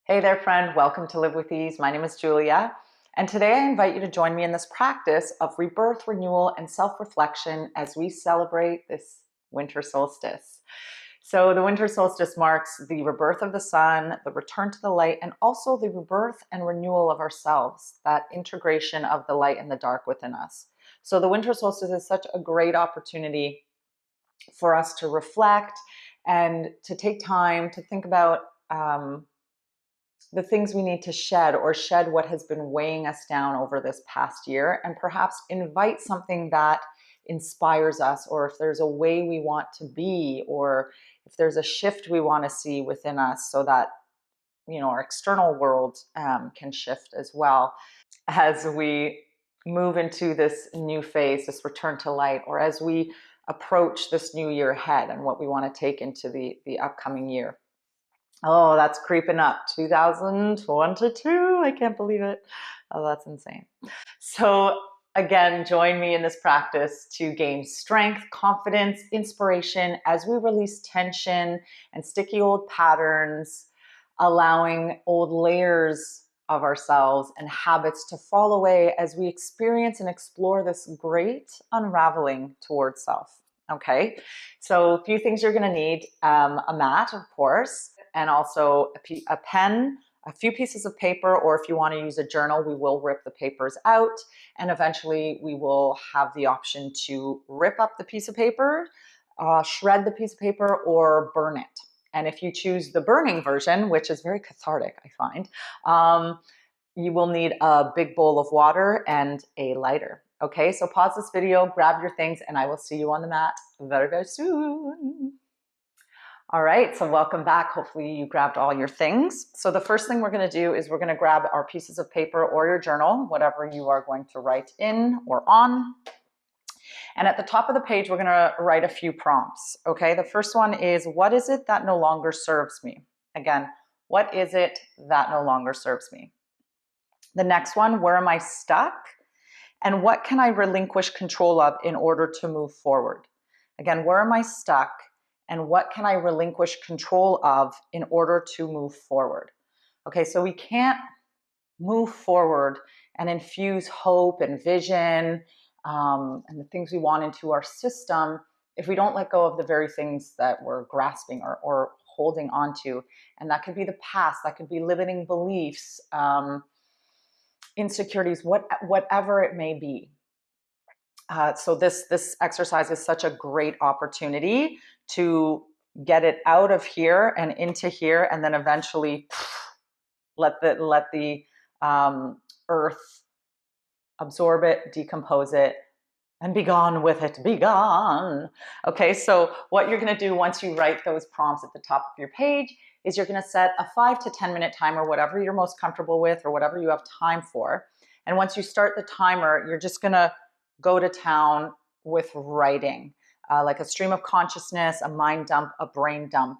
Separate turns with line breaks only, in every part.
Hey there, friend. Welcome to Live with Ease. My name is Julia, and today I invite you to join me in this practice of rebirth, renewal, and self-reflection as we celebrate this winter solstice. So the winter solstice marks the rebirth of the sun, the return to the light, and also the rebirth and renewal of ourselves, that integration of the light and the dark within us. So the winter solstice is such a great opportunity for us to reflect and to take time to think about the things we need to shed, or shed what has been weighing us down over this past year, and perhaps invite something that inspires us, or if there's a way we want to be, or if there's a shift we want to see within us, so that our external world can shift as well as we move into this new phase, this return to light, or as we approach this new year ahead and what we want to take into the upcoming year. Oh, that's creeping up. 2022. I can't believe it. Oh, that's insane. So again, join me in this practice to gain strength, confidence, inspiration as we release tension and sticky old patterns, allowing old layers of ourselves and habits to fall away as we experience and explore this great unraveling towards self. Okay, so a few things you're going to need: a mat, of course, and also a pen, a few pieces of paper, or if you want to use a journal, we will rip the papers out, and eventually we will have the option to rip up the piece of paper, shred the piece of paper, or burn it. And if you choose the burning version, which is very cathartic, I find, you will need a big bowl of water and a lighter. Okay, so pause this video, grab your things, and I will see you on the mat very, very soon. All right, so welcome back. Hopefully you grabbed all your things. So the first thing we're going to do is we're going to grab our pieces of paper or your journal, whatever you are going to write in or on. And at the top of the page, we're going to write a few prompts. Okay, the first one is, what is it that no longer serves me? Again, what is it that no longer serves me? The next one, where am I stuck? And what can I relinquish control of in order to move forward? Again, where am I stuck? And what can I relinquish control of in order to move forward? Okay, so we can't move forward and infuse hope and vision and the things we want into our system if we don't let go of the very things that we're grasping or holding on to. And that could be the past, that could be limiting beliefs, insecurities, whatever it may be. So this exercise is such a great opportunity to get it out of here and into here, and then eventually let the earth absorb it, decompose it, and be gone with it. Be gone. Okay, so what you're going to do once you write those prompts at the top of your page is you're going to set a 5 to 10 minute timer, whatever you're most comfortable with or whatever you have time for. And once you start the timer, you're just going to go to town with writing, like a stream of consciousness, a mind dump, a brain dump.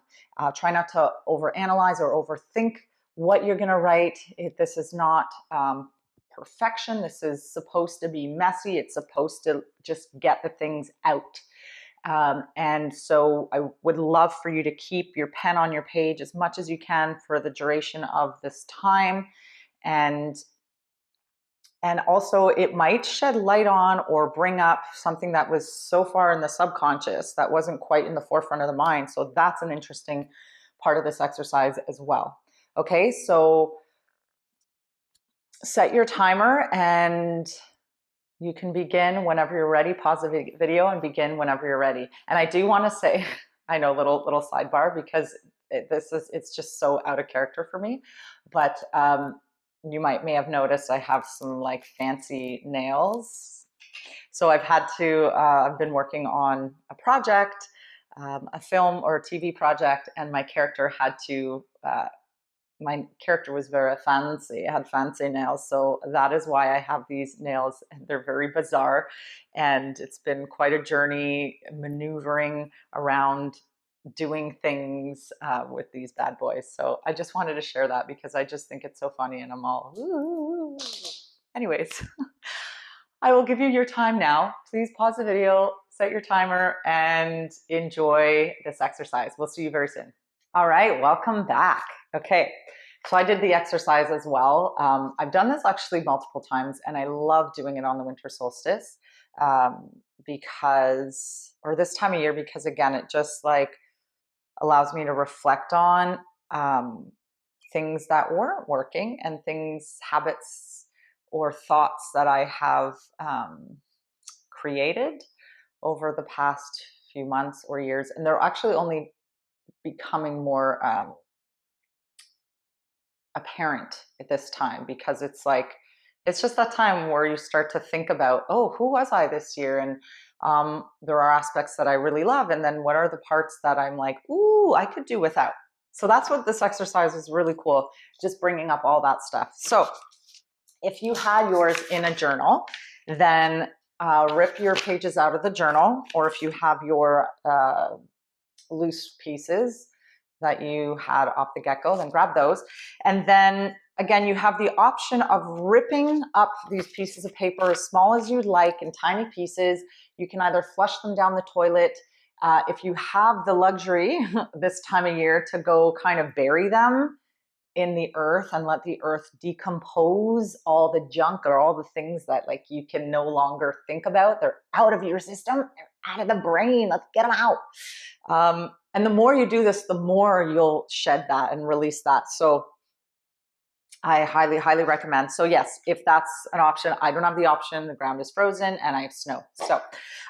Try not to overanalyze or overthink what you're going to write. This is not perfection. This is supposed to be messy. It's supposed to just get the things out. And so I would love for you to keep your pen on your page as much as you can for the duration of this time. And also it might shed light on or bring up something that was so far in the subconscious that wasn't quite in the forefront of the mind. So that's an interesting part of this exercise as well. Okay, so set your timer and you can begin whenever you're ready. Pause the video and begin whenever you're ready. And I do want to say, I know, little sidebar, because it's just so out of character for me, but you may have noticed I have some like fancy nails. So I've been working on a project, a film or a TV project, and my character was very fancy, had fancy nails. So that is why I have these nails, and they're very bizarre. And it's been quite a journey maneuvering around doing things with these bad boys. So I just wanted to share that because I just think it's so funny, and I'm all, ooh. Anyways, I will give you your time now. Please pause the video, set your timer, and enjoy this exercise. We'll see you very soon. All right, welcome back. Okay, So I did the exercise as well. I've done this actually multiple times, and I love doing it on the winter solstice um, or this time of year, because again, it just like allows me to reflect on um, things that weren't working and habits, or thoughts that I have created over the past few months or years. And they're actually only becoming more apparent at this time, because it's just that time where you start to think about, oh, who was I this year? And there are aspects that I really love. And then what are the parts that I'm like, ooh, I could do without? So that's what this exercise is really cool, just bringing up all that stuff. So if you had yours in a journal, then rip your pages out of the journal, or if you have your loose pieces that you had off the get-go, then grab those. And then again, you have the option of ripping up these pieces of paper as small as you'd like in tiny pieces. You can either flush them down the toilet. If you have the luxury this time of year to go kind of bury them in the earth and let the earth decompose all the junk or all the things that like you can no longer think about. They're out of your system, they're out of the brain. Let's get them out. And the more you do this, the more you'll shed that and release that. So I highly, highly recommend. So yes, if that's an option, I don't have the option. The ground is frozen and I have snow. So,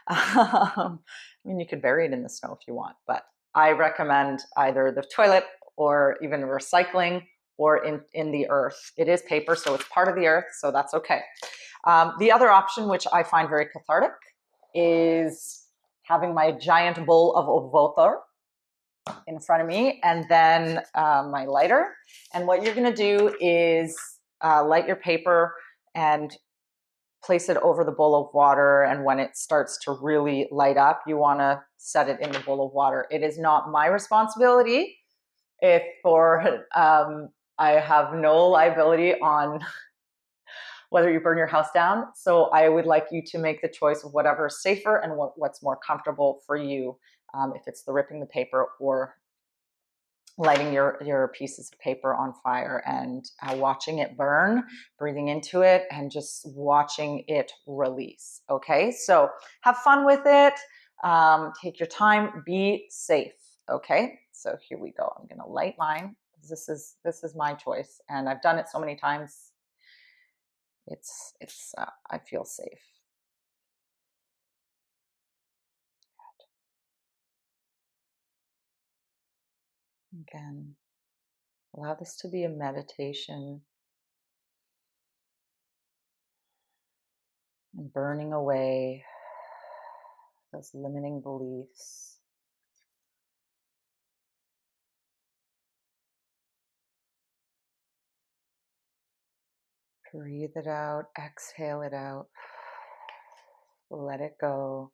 I mean, you could bury it in the snow if you want, but I recommend either the toilet or even recycling or in the earth. It is paper, so it's part of the earth, so that's okay. The other option, which I find very cathartic, is having my giant bowl of water in front of me, and then my lighter. And what you're going to do is light your paper and place it over the bowl of water. And when it starts to really light up, you want to set it in the bowl of water. It is not my responsibility I have no liability on whether you burn your house down. So I would like you to make the choice of whatever is safer and what's more comfortable for you. If it's the ripping the paper or lighting your pieces of paper on fire and watching it burn, breathing into it, and just watching it release. Okay, so have fun with it. Take your time. Be safe. Okay, so here we go. I'm gonna light mine. This is my choice, and I've done it so many times. It's I feel safe. Again, allow this to be a meditation and burning away those limiting beliefs. Breathe it out, exhale it out, let it go,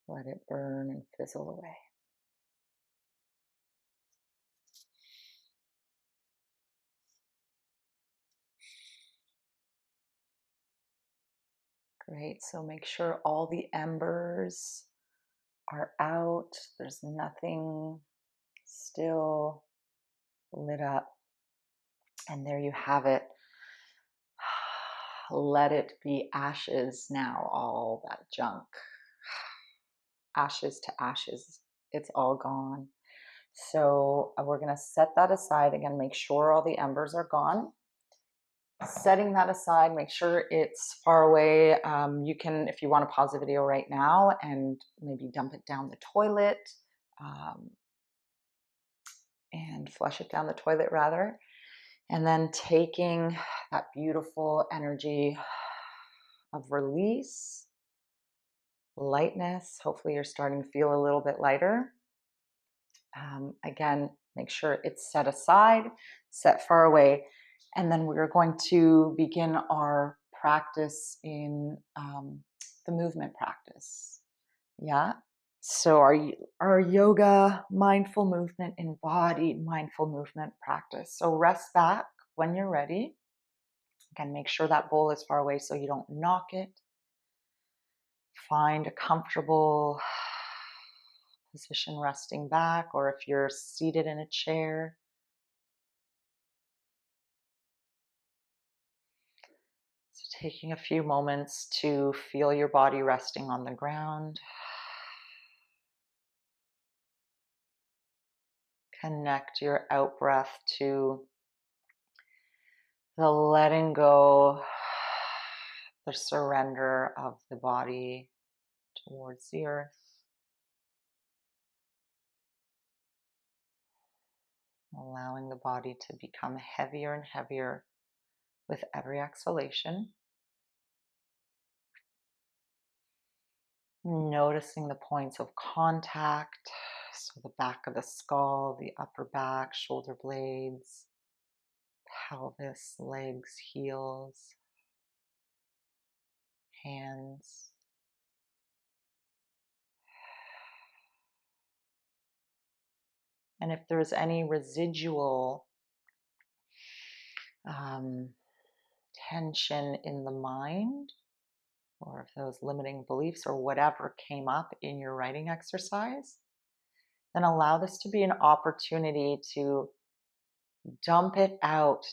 let it burn and fizzle away. Great, so make sure all the embers are out, there's nothing still lit up. And there you have it. Let it be ashes now, all that junk. Ashes to ashes. It's all gone. So we're going to set that aside. Again, make sure all the embers are gone. Setting that aside, make sure it's far away. You can, if you want to pause the video right now and maybe dump it down the toilet and flush it down the toilet rather. And then taking that beautiful energy of release, lightness. Hopefully you're starting to feel a little bit lighter. Again, make sure it's set aside, set far away. And then we're going to begin our practice in the movement practice. Yeah. So our yoga, mindful movement, embodied mindful movement practice. So rest back when you're ready. Again, make sure that bowl is far away so you don't knock it. Find a comfortable position resting back, or if you're seated in a chair, Taking a few moments to feel your body resting on the ground. Connect your out breath to the letting go, the surrender of the body towards the earth. Allowing the body to become heavier and heavier with every exhalation. Noticing the points of contact, so the back of the skull, the upper back, shoulder blades, pelvis, legs, heels, hands. And if there's any residual tension in the mind, or if those limiting beliefs or whatever came up in your writing exercise, then allow this to be an opportunity to dump it out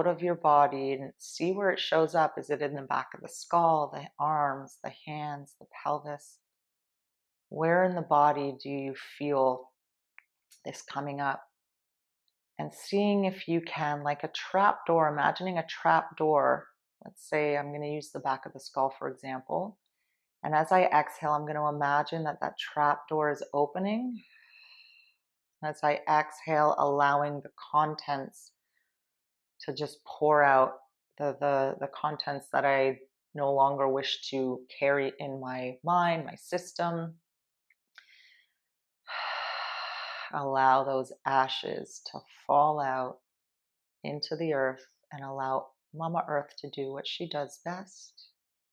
of your body and see where it shows up. Is it in the back of the skull, the arms, the hands, the pelvis? Where in the body do you feel this coming up? And seeing if you can, like a trap door, imagining a trap door. Let's say I'm going to use the back of the skull, for example. And as I exhale, I'm going to imagine that that trap door is opening. As I exhale, allowing the contents to just pour out, the contents that I no longer wish to carry in my mind, my system. Allow those ashes to fall out into the earth and allow Mama Earth to do what she does best.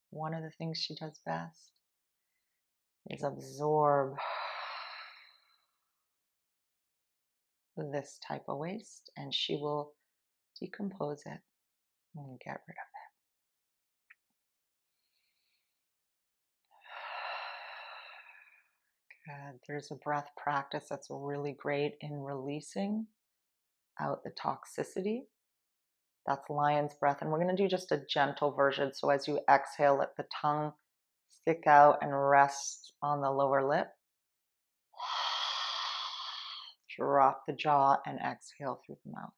One of the things she does best is absorb this type of waste, and she will decompose it and get rid of it. Good. There's a breath practice that's really great in releasing out the toxicity. That's lion's breath. And we're going to do just a gentle version. So as you exhale, let the tongue stick out and rest on the lower lip. Drop the jaw and exhale through the mouth.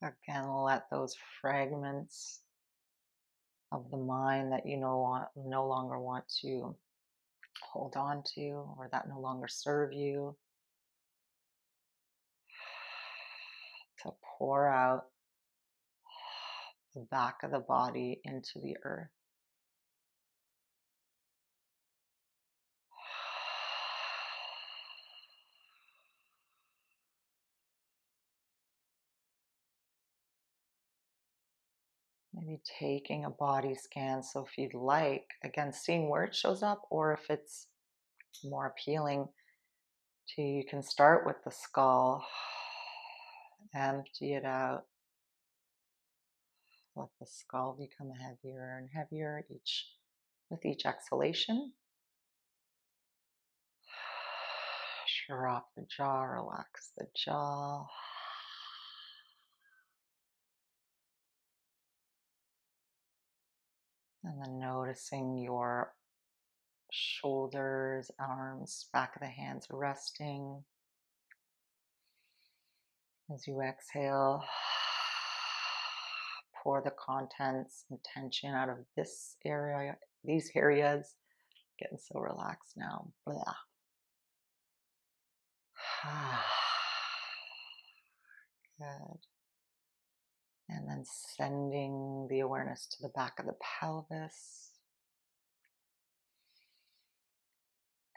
Again, let those fragments of the mind that you no longer want to hold on to, or that no longer serve you, to pour out the back of the body into the earth. Maybe taking a body scan. So if you'd like, again, seeing where it shows up, or if it's more appealing to you, you can start with the skull. Empty it out. Let the skull become heavier and heavier with each exhalation. Drop the jaw, relax the jaw. And then noticing your shoulders, arms, back of the hands resting. As you exhale, pour the contents and tension out of this area, these areas. Getting so relaxed now. Blah. Good. And then sending the awareness to the back of the pelvis.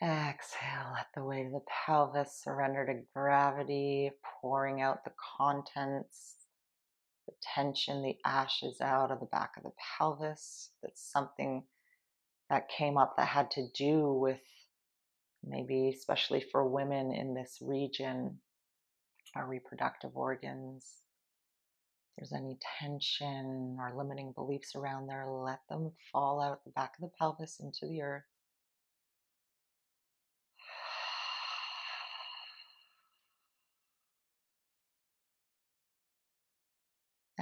Exhale, let the weight of the pelvis surrender to gravity, pouring out the contents, the tension, the ashes out of the back of the pelvis. That's something that came up that had to do with, maybe especially for women in this region, our reproductive organs. If there's any tension or limiting beliefs around there, let them fall out the back of the pelvis into the earth.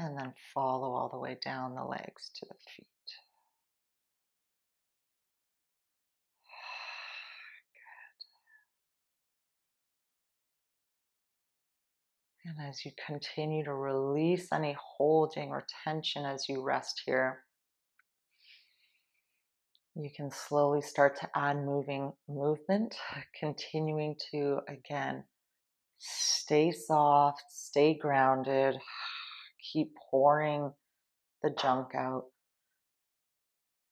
And then follow all the way down the legs to the feet. And as you continue to release any holding or tension as you rest here, you can slowly start to add movement, continuing to, again, stay soft, stay grounded, keep pouring the junk out,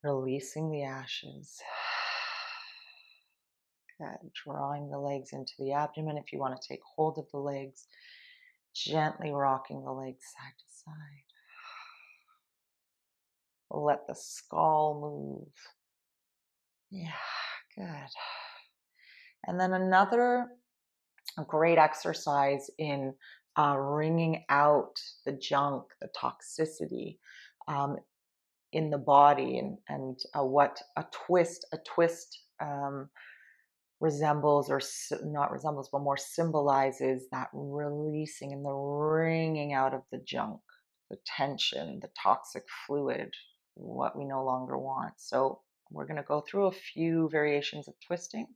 releasing the ashes. Good. Drawing the legs into the abdomen. If you want to take hold of the legs, gently rocking the legs side to side. Let the skull move. Yeah, good. And then another great exercise in wringing out the junk, the toxicity in the body, and what a twist resembles, or not resembles, but more symbolizes that releasing and the wringing out of the junk, the tension, the toxic fluid, what we no longer want. So we're going to go through a few variations of twisting.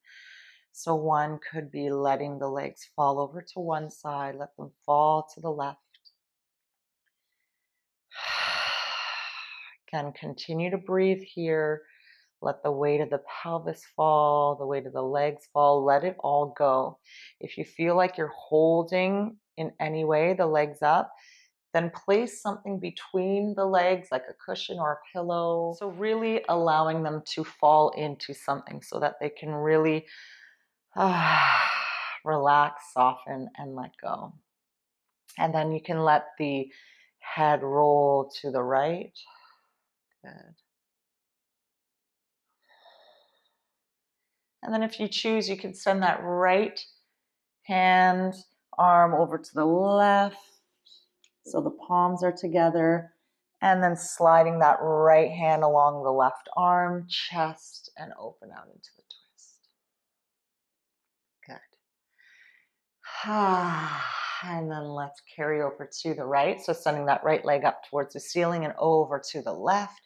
So one could be letting the legs fall over to one side, let them fall to the left. Again, continue to breathe here. Let the weight of the pelvis fall, the weight of the legs fall, let it all go. If you feel like you're holding in any way the legs up, then place something between the legs, like a cushion or a pillow. So really allowing them to fall into something so that they can really relax, soften, and let go. And then you can let the head roll to the right. Good. And then if you choose, you can send that right hand, arm over to the left. So the palms are together. And then sliding that right hand along the left arm, chest, and open out into the twist. Good. And then let's carry over to the right. So sending that right leg up towards the ceiling and over to the left.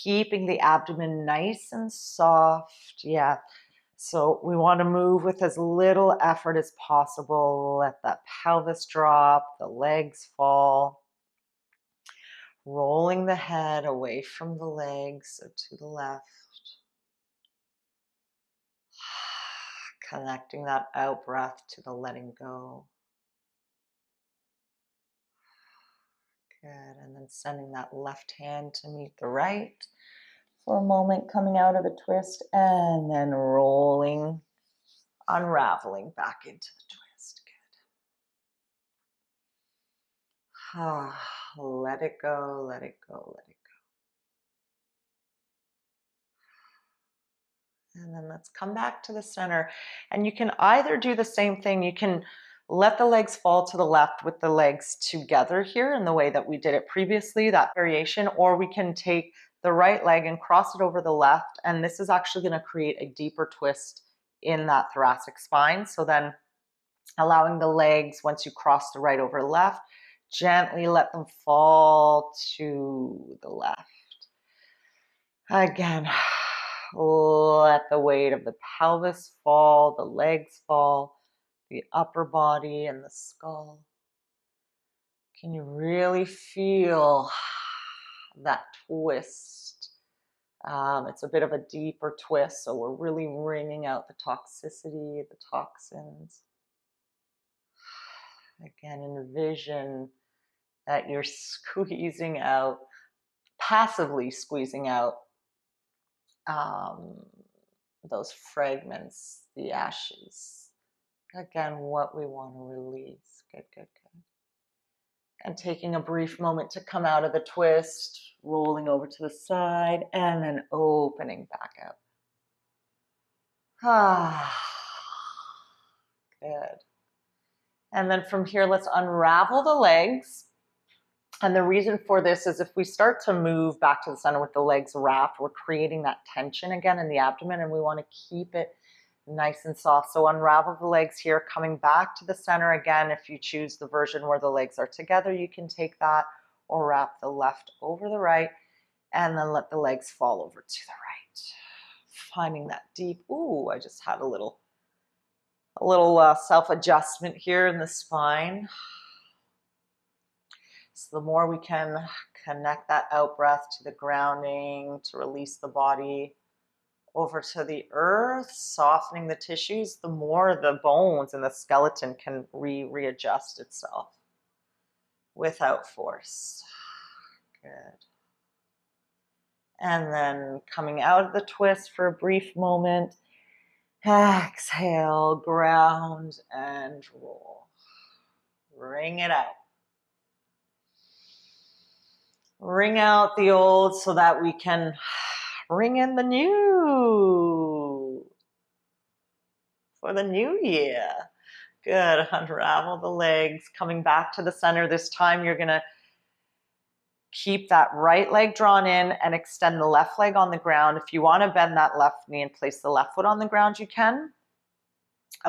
Keeping the abdomen nice and soft. Yeah. So we want to move with as little effort as possible. Let that pelvis drop, the legs fall. Rolling the head away from the legs, so to the left. Connecting that out breath to the letting go. Good, and then sending that left hand to meet the right for a moment, coming out of the twist, and then rolling, unraveling back into the twist. Good. Let it go, let it go, let it go. And then let's come back to the center. And you can either do the same thing. You can let the legs fall to the left with the legs together here in the way that we did it previously, that variation, or we can take the right leg and cross it over the left. And this is actually going to create a deeper twist in that thoracic spine. So then allowing the legs, once you cross the right over left, gently let them fall to the left. Again, let the weight of the pelvis fall, the legs fall, the upper body and the skull. Can you really feel that twist? It's a bit of a deeper twist, so we're really wringing out the toxicity, the toxins. Again, envision that you're squeezing out, passively squeezing out those fragments, the ashes. Again, what we want to release. Good, good, good. And taking a brief moment to come out of the twist, rolling over to the side, and then opening back out. Good. And then from here, let's unravel the legs. And the reason for this is if we start to move back to the center with the legs wrapped, we're creating that tension again in the abdomen, and we want to keep it nice and soft. So unravel the legs here, coming back to the center again. If you choose the version where the legs are together, you can take that, or wrap the left over the right, and then let the legs fall over to the right. Finding that deep, ooh, I just had a little self-adjustment here in the spine. So the more we can connect that out breath to the grounding, to release the body over to the earth, softening the tissues, the more the bones and the skeleton can readjust itself without force. Good. And then coming out of the twist for a brief moment, exhale, ground and roll. Wring it out. Wring out the old so that we can ring in the new for the new year. Good. Unravel the legs. Coming back to the center. This time you're going to keep that right leg drawn in and extend the left leg on the ground. If you want to bend that left knee and place the left foot on the ground, you can.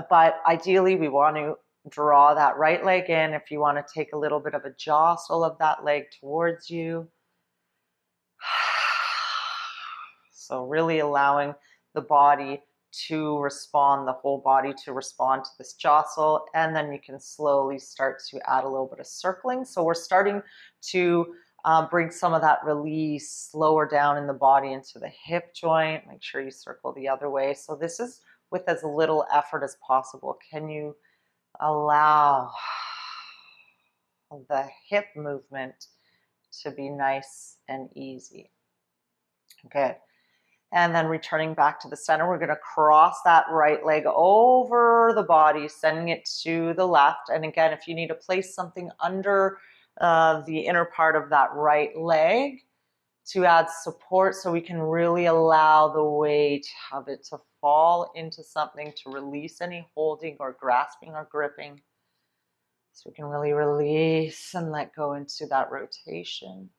But ideally, we want to draw that right leg in. If you want to take a little bit of a jostle of that leg towards you. So really allowing the body to respond, the whole body to respond to this jostle. And then you can slowly start to add a little bit of circling. So we're starting to bring some of that release lower down in the body into the hip joint. Make sure you circle the other way. So this is with as little effort as possible. Can you allow the hip movement to be nice and easy? Good. And then returning back to the center, we're going to cross that right leg over the body, sending it to the left. And again, if you need to place something under the inner part of that right leg to add support, so we can really allow the weight of it to fall into something, to release any holding or grasping or gripping. So we can really release and let go into that rotation.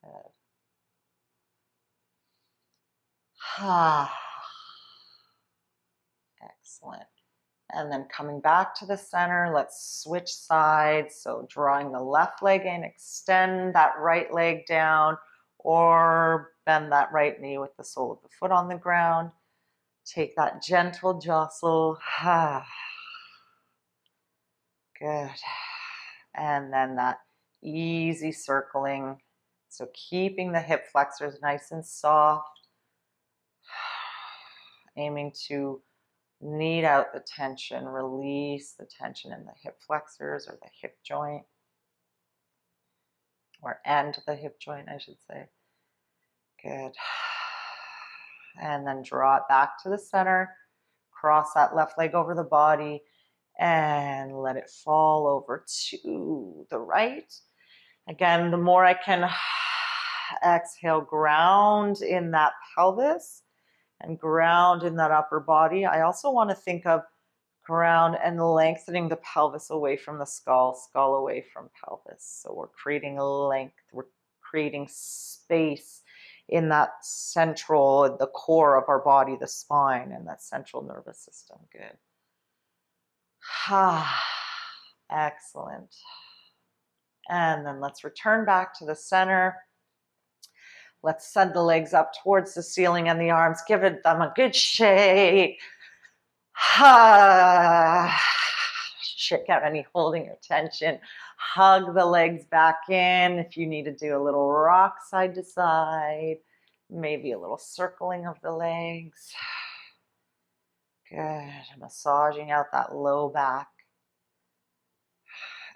Good. Excellent. And then coming back to the center, let's switch sides. So drawing the left leg in, extend that right leg down, or bend that right knee with the sole of the foot on the ground. Take that gentle jostle. Good. And then that easy circling. So keeping the hip flexors nice and soft. Aiming to knead out the tension, release the tension in the hip flexors or the hip joint, or end the hip joint, I should say. Good. And then draw it back to the center, cross that left leg over the body, and let it fall over to the right. Again, the more I can exhale, ground in that pelvis and ground in that upper body. I also want to think of ground and lengthening the pelvis away from the skull, skull away from pelvis. So we're creating length, we're creating space in that central, the core of our body, the spine, and that central nervous system. Good. Excellent. And then let's return back to the center. Let's send the legs up towards the ceiling and the arms. Give them a good shake. Shake out any holding or tension. Hug the legs back in. If you need to do a little rock side to side, maybe a little circling of the legs. Good. Massaging out that low back.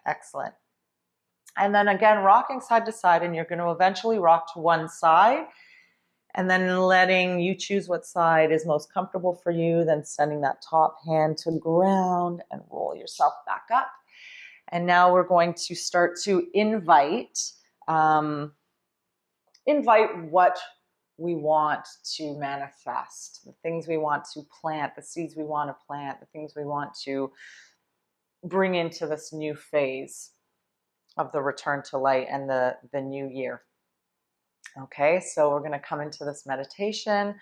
Excellent. And then again, rocking side to side, and you're going to eventually rock to one side, and then letting you choose what side is most comfortable for you, then sending that top hand to ground and roll yourself back up. And now we're going to start to invite what we want to manifest, the things we want to plant, the seeds we want to plant, the things we want to bring into this new phase of the return to light and the new year. Okay, so we're going to come into this meditation.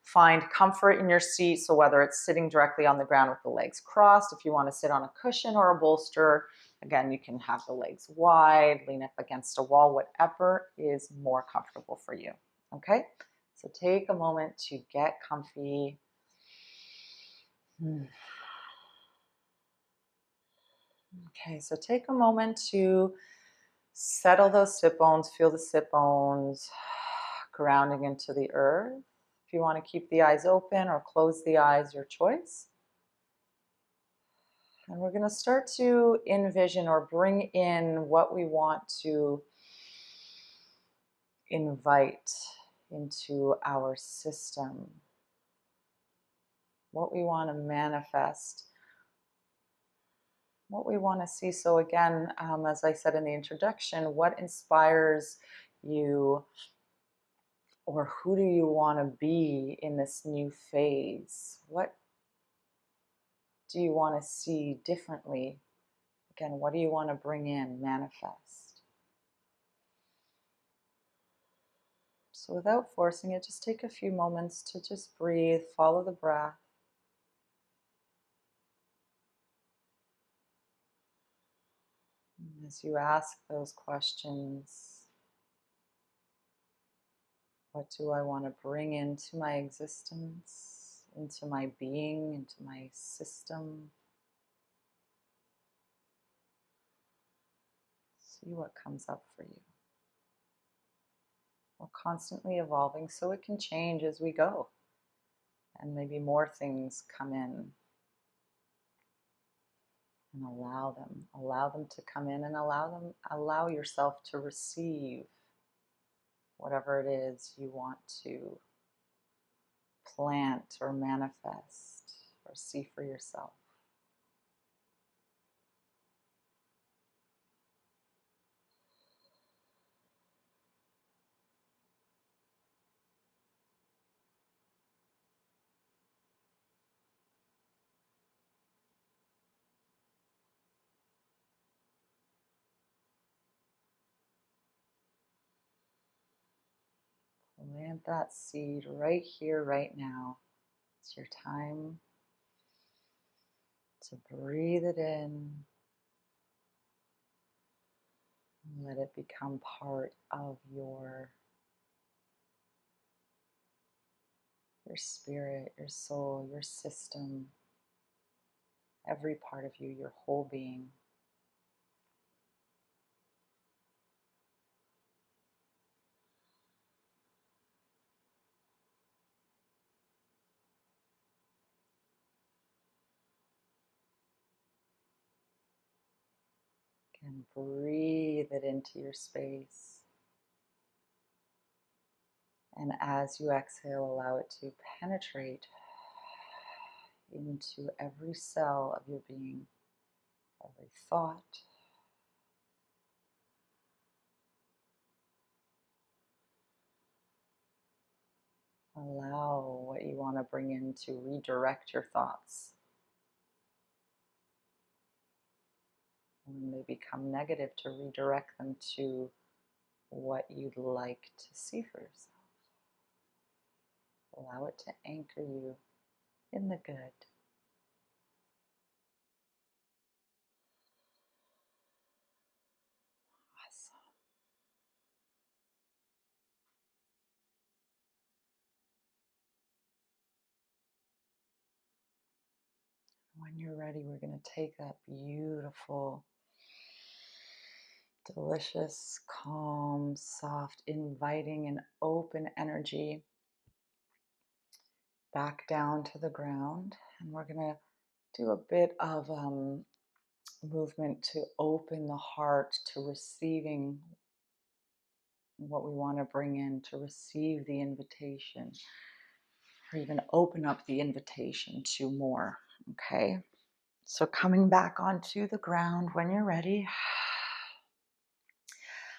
Find comfort in your seat. So whether it's sitting directly on the ground with the legs crossed, if you want to sit on a cushion or a bolster, Again, you can have the legs wide, lean up against a wall, whatever is more comfortable for you. Okay, so take a moment to get comfy. Okay, so take a moment to settle those sit bones, feel the sit bones grounding into the earth. If you want to keep the eyes open or close the eyes, your choice. And we're going to start to envision or bring in what we want to invite into our system, what we want to manifest, what we want to see. So again, as I said in the introduction, what inspires you, or who do you want to be in this new phase? What do you want to see differently? Again, what do you want to bring in, manifest? So without forcing it, just take a few moments to just breathe, follow the breath. And as you ask those questions, what do I want to bring into my existence, into my being, into my system? See what comes up for you. We're constantly evolving, so it can change as we go. And maybe more things come in. And allow them to come in, and allow yourself to receive whatever it is you want to plant or manifest or see for yourself. Plant that seed right here, right now. It's your time to breathe it in. Let it become part of your spirit, your soul, your system, every part of you, your whole being. And breathe it into your space. And as you exhale, allow it to penetrate into every cell of your being, every thought. Allow what you want to bring in to redirect your thoughts. When they become negative, to redirect them to what you'd like to see for yourself. Allow it to anchor you in the good. Awesome. When you're ready, we're going to take that beautiful, delicious, calm, soft, inviting, and open energy back down to the ground. And we're going to do a bit of movement to open the heart to receiving what we want to bring in, to receive the invitation, or even open up the invitation to more. Okay, so coming back onto the ground when you're ready,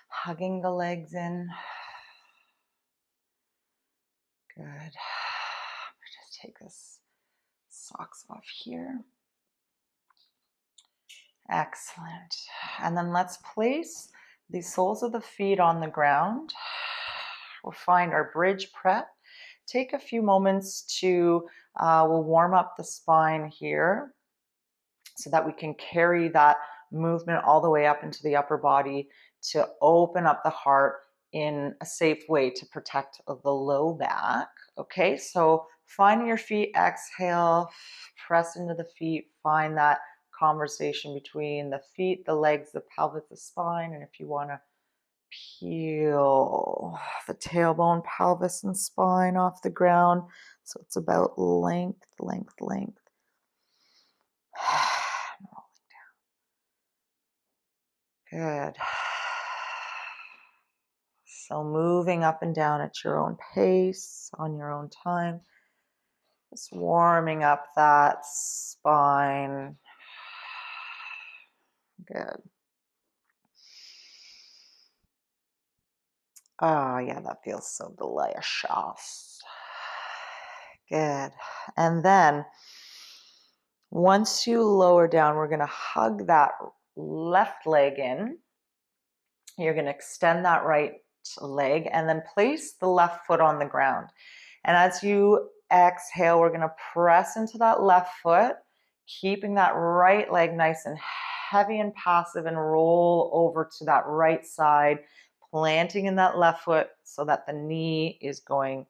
hugging the legs in. Good. Just take this socks off here. Excellent. And then let's place the soles of the feet on the ground. We'll find our bridge prep. Take a few moments to, we'll warm up the spine here so that we can carry that movement all the way up into the upper body to open up the heart in a safe way to protect the low back. Okay, so find your feet, exhale, press into the feet, find that conversation between the feet, the legs, the pelvis, the spine, and if you want to peel the tailbone, pelvis, and spine off the ground. So it's about length, length, length. Good. So moving up and down at your own pace, on your own time. Just warming up that spine. Good. Oh, yeah, that feels so delicious. Good. And then once you lower down, we're going to hug that left leg in. You're going to extend that right leg and then place the left foot on the ground. And as you exhale, we're going to press into that left foot, keeping that right leg nice and heavy and passive, and roll over to that right side, planting in that left foot so that the knee is going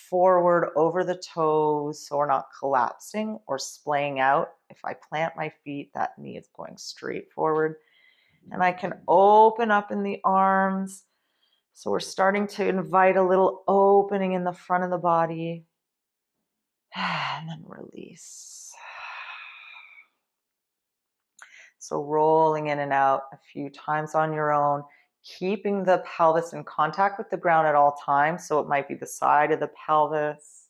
forward over the toes, so we're not collapsing or splaying out. If I plant my feet, that knee is going straight forward. And I can open up in the arms. So we're starting to invite a little opening in the front of the body. And then release. So rolling in and out a few times on your own, keeping the pelvis in contact with the ground at all times. So it might be the side of the pelvis.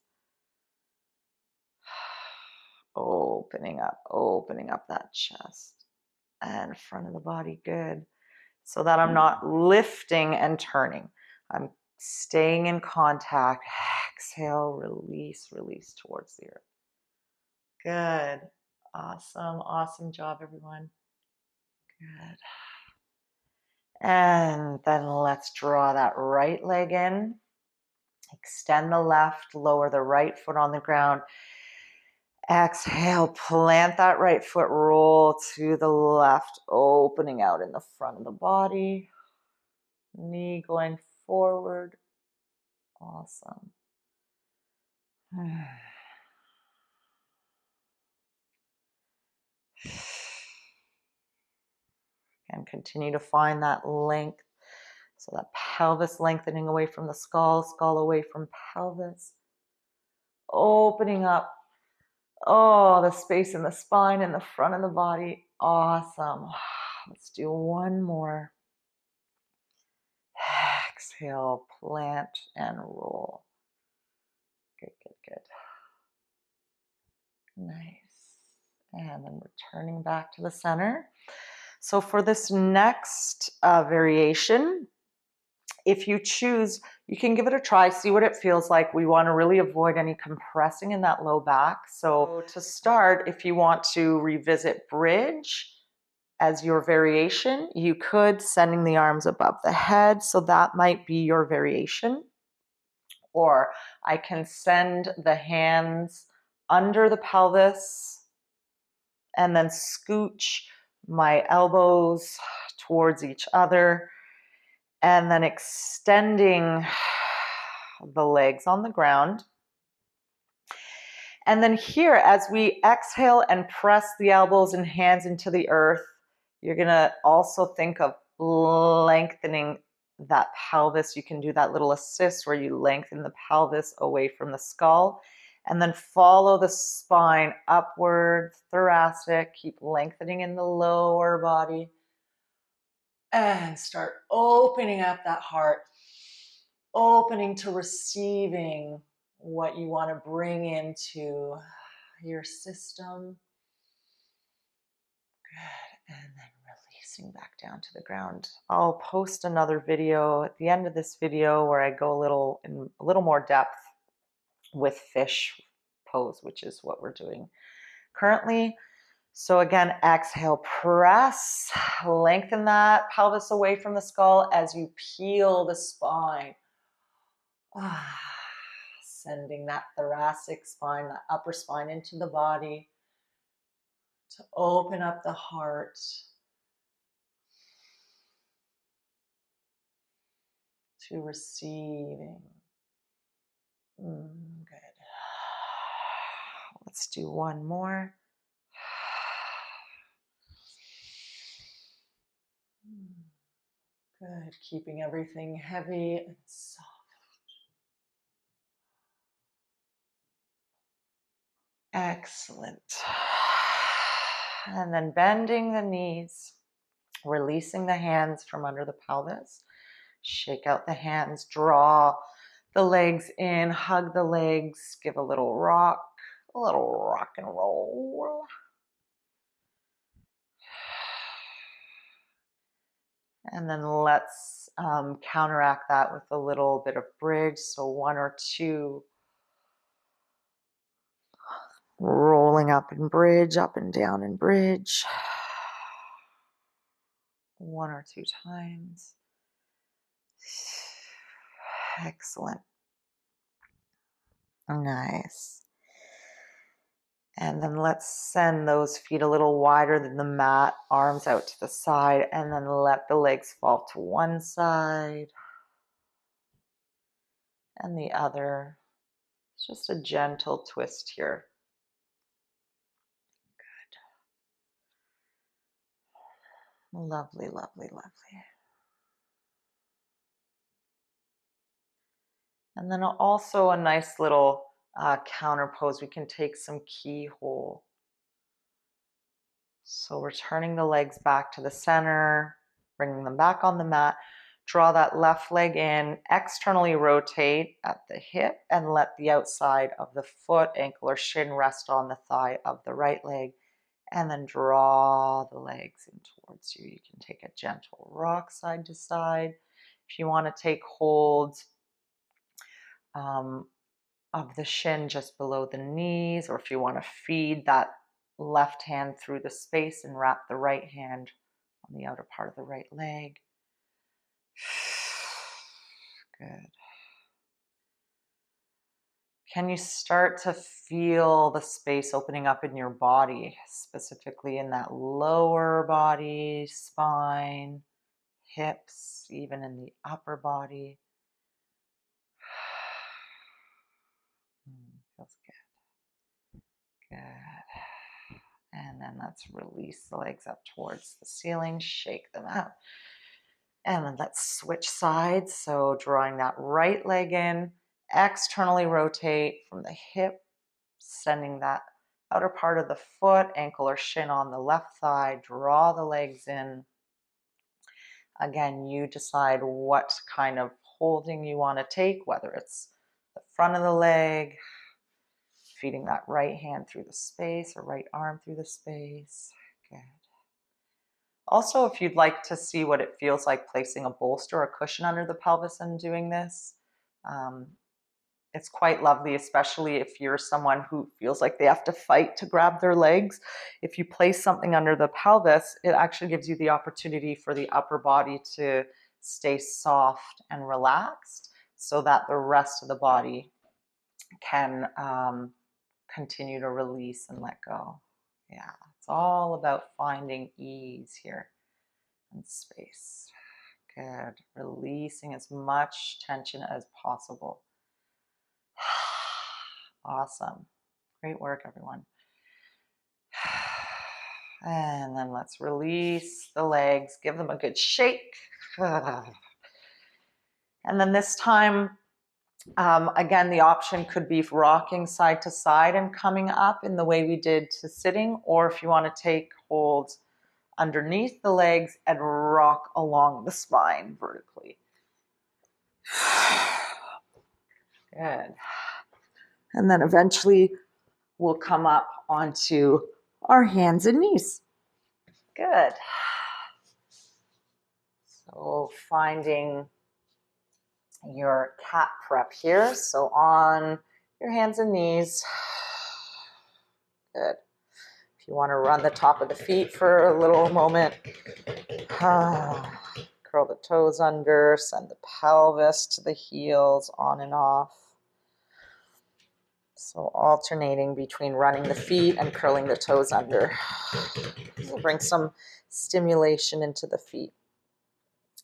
Opening up that chest and front of the body. Good. So that I'm not lifting and turning. I'm staying in contact. Exhale, release, release towards the earth. Good. Awesome. Awesome job, everyone. Good. And then let's draw that right leg in. Extend the left, lower the right foot on the ground. Exhale, plant that right foot, roll to the left, opening out in the front of the body. Knee going forward. Awesome. And continue to find that length. So that pelvis lengthening away from the skull, skull away from pelvis. Opening up, the space in the spine and the front of the body. Awesome. Let's do one more. Exhale, plant and roll. Good, good, good. Nice. And then returning back to the center. So for this next variation, if you choose, you can give it a try, see what it feels like. We want to really avoid any compressing in that low back. So to start, if you want to revisit bridge as your variation, you could sending the arms above the head. So that might be your variation. Or I can send the hands under the pelvis and then scooch my elbows towards each other, and then extending the legs on the ground. And then here, as we exhale and press the elbows and hands into the earth, you're gonna also think of lengthening that pelvis. You can do that little assist where you lengthen the pelvis away from the skull, and then follow the spine upward, thoracic, keep lengthening in the lower body, and start opening up that heart, opening to receiving what you want to bring into your system. Good. And then releasing back down to the ground. I'll post another video at the end of this video where I go in a little more depth with fish pose, which is what we're doing currently. So again, exhale, press, lengthen that pelvis away from the skull as you peel the spine. Sending that thoracic spine, that upper spine into the body to open up the heart, to receiving. Good. Let's do one more. Good. Keeping everything heavy and soft. Excellent. And then bending the knees, releasing the hands from under the pelvis. Shake out the hands, draw the legs in, hug the legs, give a little rock and roll. And then let's counteract that with a little bit of bridge. So 1 or 2 rolling up and bridge, up and down and bridge. 1 or 2 times. Excellent. Nice. And then let's send those feet a little wider than the mat, arms out to the side, and then let the legs fall to one side and the other. It's just a gentle twist here. Good. Lovely, lovely, lovely. And then also a nice little counter pose. We can take some keyhole. So we're turning the legs back to the center, bringing them back on the mat. Draw that left leg in, externally rotate at the hip, and let the outside of the foot, ankle, or shin rest on the thigh of the right leg. And then draw the legs in towards you. You can take a gentle rock side to side. If you want to take hold of the shin just below the knees, or if you want to feed that left hand through the space and wrap the right hand on the outer part of the right leg. Good. Can you start to feel the space opening up in your body, specifically in that lower body, spine, hips, even in the upper body? Feels good. Good. And then let's release the legs up towards the ceiling, shake them out. And then let's switch sides. So drawing that right leg in, externally rotate from the hip, sending that outer part of the foot, ankle or shin on the left thigh, draw the legs in. Again, you decide what kind of holding you want to take, whether it's the front of the leg, feeding that right hand through the space or right arm through the space. Good. Also, if you'd like to see what it feels like placing a bolster or cushion under the pelvis and doing this, it's quite lovely, especially if you're someone who feels like they have to fight to grab their legs. If you place something under the pelvis, it actually gives you the opportunity for the upper body to stay soft and relaxed so that the rest of the body can continue to release and let go. Yeah, it's all about finding ease here and space. Good. Releasing as much tension as possible. Awesome. Great work, everyone. And then let's release the legs, give them a good shake. And then this time, again, the option could be rocking side to side and coming up in the way we did to sitting, or if you want to take hold underneath the legs and rock along the spine vertically. Good. And then eventually we'll come up onto our hands and knees. Good. So finding your cat prep here. So on your hands and knees. Good. If you want to run the top of the feet for a little moment. Curl the toes under, send the pelvis to the heels, on and off. So alternating between running the feet and curling the toes under. We'll bring some stimulation into the feet.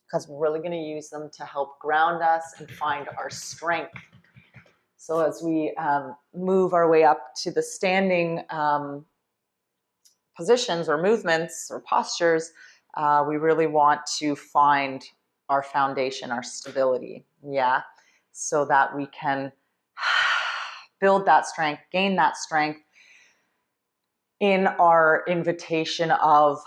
because we're really going to use them to help ground us and find our strength. So as we move our way up to the standing positions or movements or postures, we really want to find our foundation, our stability, yeah, so that we can build that strength, gain that strength in our invitation of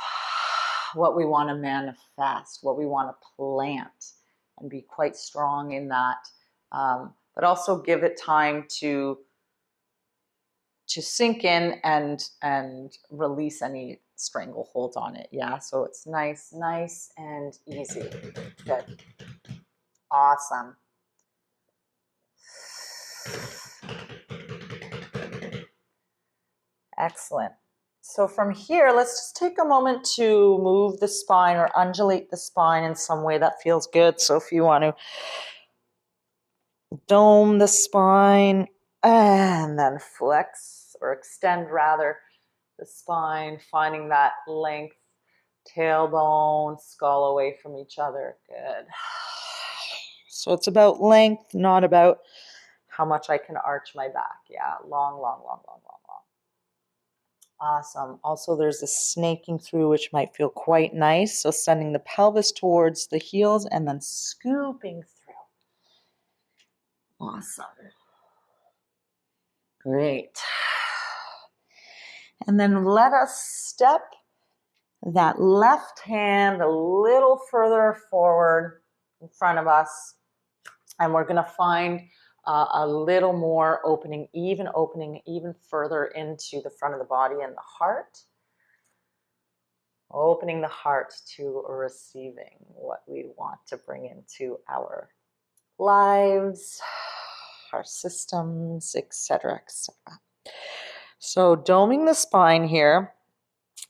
what we want to manifest, what we want to plant, and be quite strong in that, but also give it time to sink in and release any stranglehold on it. Yeah, so it's nice and easy. Good. Awesome. Excellent. So from here, let's just take a moment to move the spine or undulate the spine in some way that feels good. So if you want to dome the spine and then flex or extend rather the spine, finding that length, tailbone, skull away from each other. Good. So it's about length, not about how much I can arch my back. Yeah, long. Awesome. Also, there's this snaking through, which might feel quite nice. So sending the pelvis towards the heels and then scooping through. Awesome. Great. And then let us step that left hand a little further forward in front of us. And we're going to find a little more opening even further into the front of the body and the heart. Opening the heart to receiving what we want to bring into our lives, our systems, etc., etc. So doming the spine here.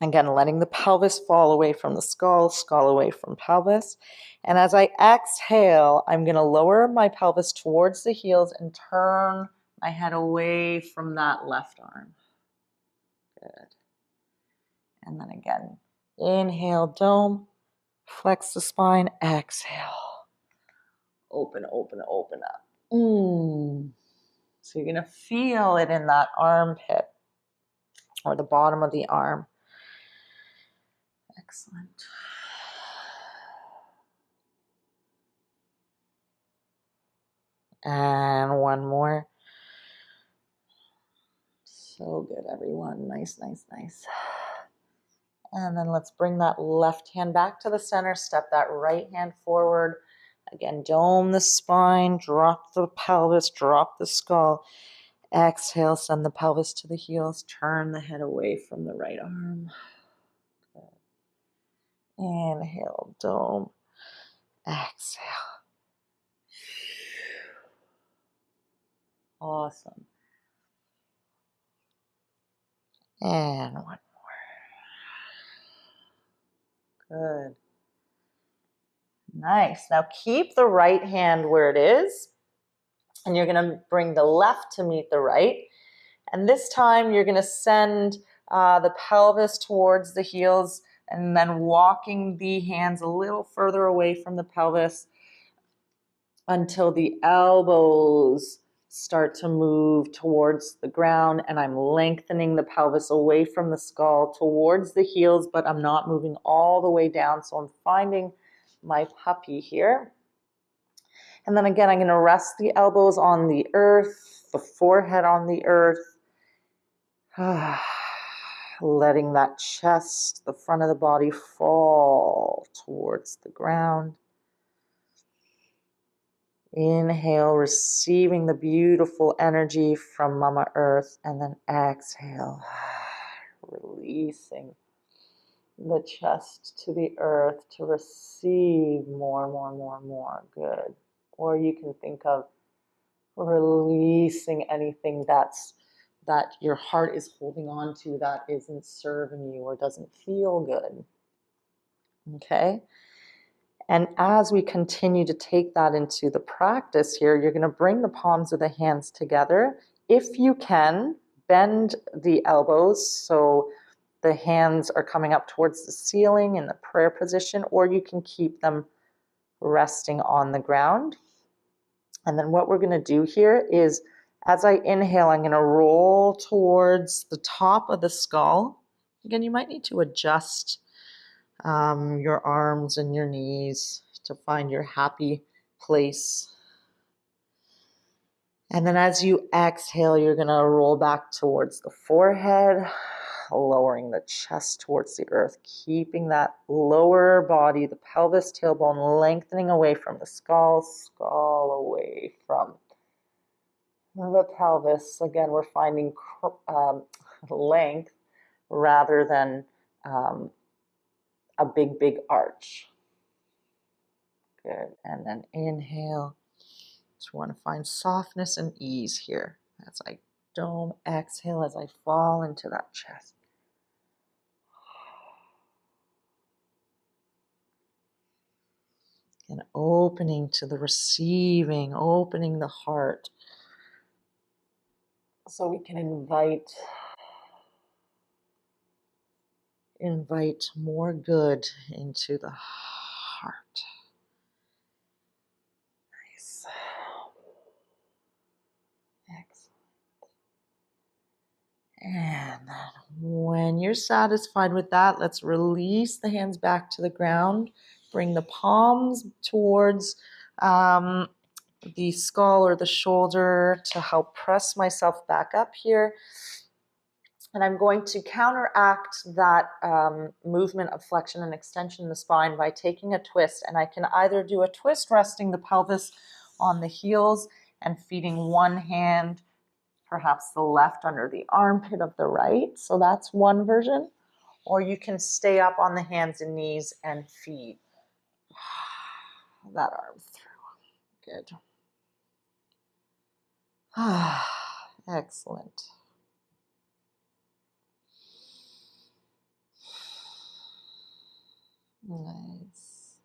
Again, letting the pelvis fall away from the skull away from pelvis. And as I exhale, I'm going to lower my pelvis towards the heels and turn my head away from that left arm. Good. And then again, inhale, dome, flex the spine, exhale. Open up. So you're going to feel it in that armpit or the bottom of the arm. Excellent. And one more. So good, everyone. Nice. And then let's bring that left hand back to the center. Step that right hand forward. Again, dome the spine, drop the pelvis, drop the skull. Exhale, send the pelvis to the heels. Turn the head away from the right arm. Good. Inhale, dome. Exhale. Awesome. And one more. Good. Nice. Now keep the right hand where it is. And you're going to bring the left to meet the right. And this time you're going to send the pelvis towards the heels and then walking the hands a little further away from the pelvis until the elbows start to move towards the ground, and I'm lengthening the pelvis away from the skull towards the heels, but I'm not moving all the way down. So I'm finding my puppy here. And then again, I'm going to rest the elbows on the earth, the forehead on the earth. Letting that chest, the front of the body, fall towards the ground. Inhale, receiving the beautiful energy from Mama Earth, and then exhale, releasing the chest to the earth to receive more. Good. Or you can think of releasing anything that your heart is holding on to that isn't serving you or doesn't feel good. Okay? And as we continue to take that into the practice here, you're going to bring the palms of the hands together. If you can, bend the elbows so the hands are coming up towards the ceiling in the prayer position, or you can keep them resting on the ground. And then what we're going to do here is, as I inhale, I'm going to roll towards the top of the skull. Again, you might need to adjust your arms and your knees to find your happy place. And then as you exhale, you're going to roll back towards the forehead, lowering the chest towards the earth, keeping that lower body, the pelvis, tailbone, lengthening away from the skull, skull away from the pelvis. Again, we're finding length rather than a big, big arch. Good. And then inhale. Just want to find softness and ease here as I dome, exhale as I fall into that chest. And opening to the receiving, opening the heart. So we can invite more good into the heart. Nice. Excellent. And then when you're satisfied with that, let's release the hands back to the ground. Bring the palms towards the skull or the shoulder to help press myself back up here. And I'm going to counteract that movement of flexion and extension in the spine by taking a twist. And I can either do a twist resting the pelvis on the heels and feeding one hand, perhaps the left, under the armpit of the right. So that's one version. Or you can stay up on the hands and knees and feed that arm through. Good. Excellent. Nice.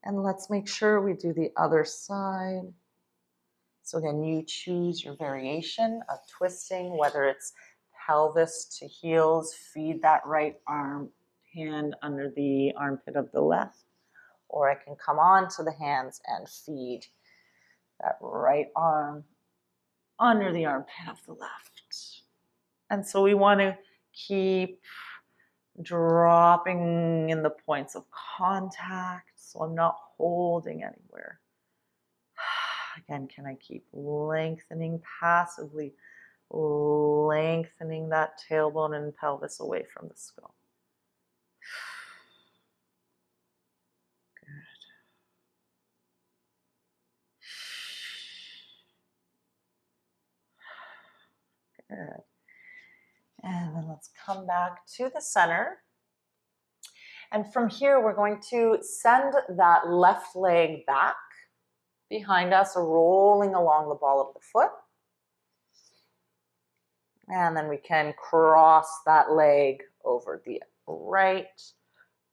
And let's make sure we do the other side. So again, you choose your variation of twisting, whether it's pelvis to heels, feed that right arm, hand under the armpit of the left, or I can come on to the hands and feed that right arm under the armpit of the left. And so we want to keep dropping in the points of contact, so I'm not holding anywhere. Again, can I keep lengthening passively, lengthening that tailbone and pelvis away from the skull. Good. Good. And then let's come back to the center. And from here, we're going to send that left leg back behind us, rolling along the ball of the foot. And then we can cross that leg over the right.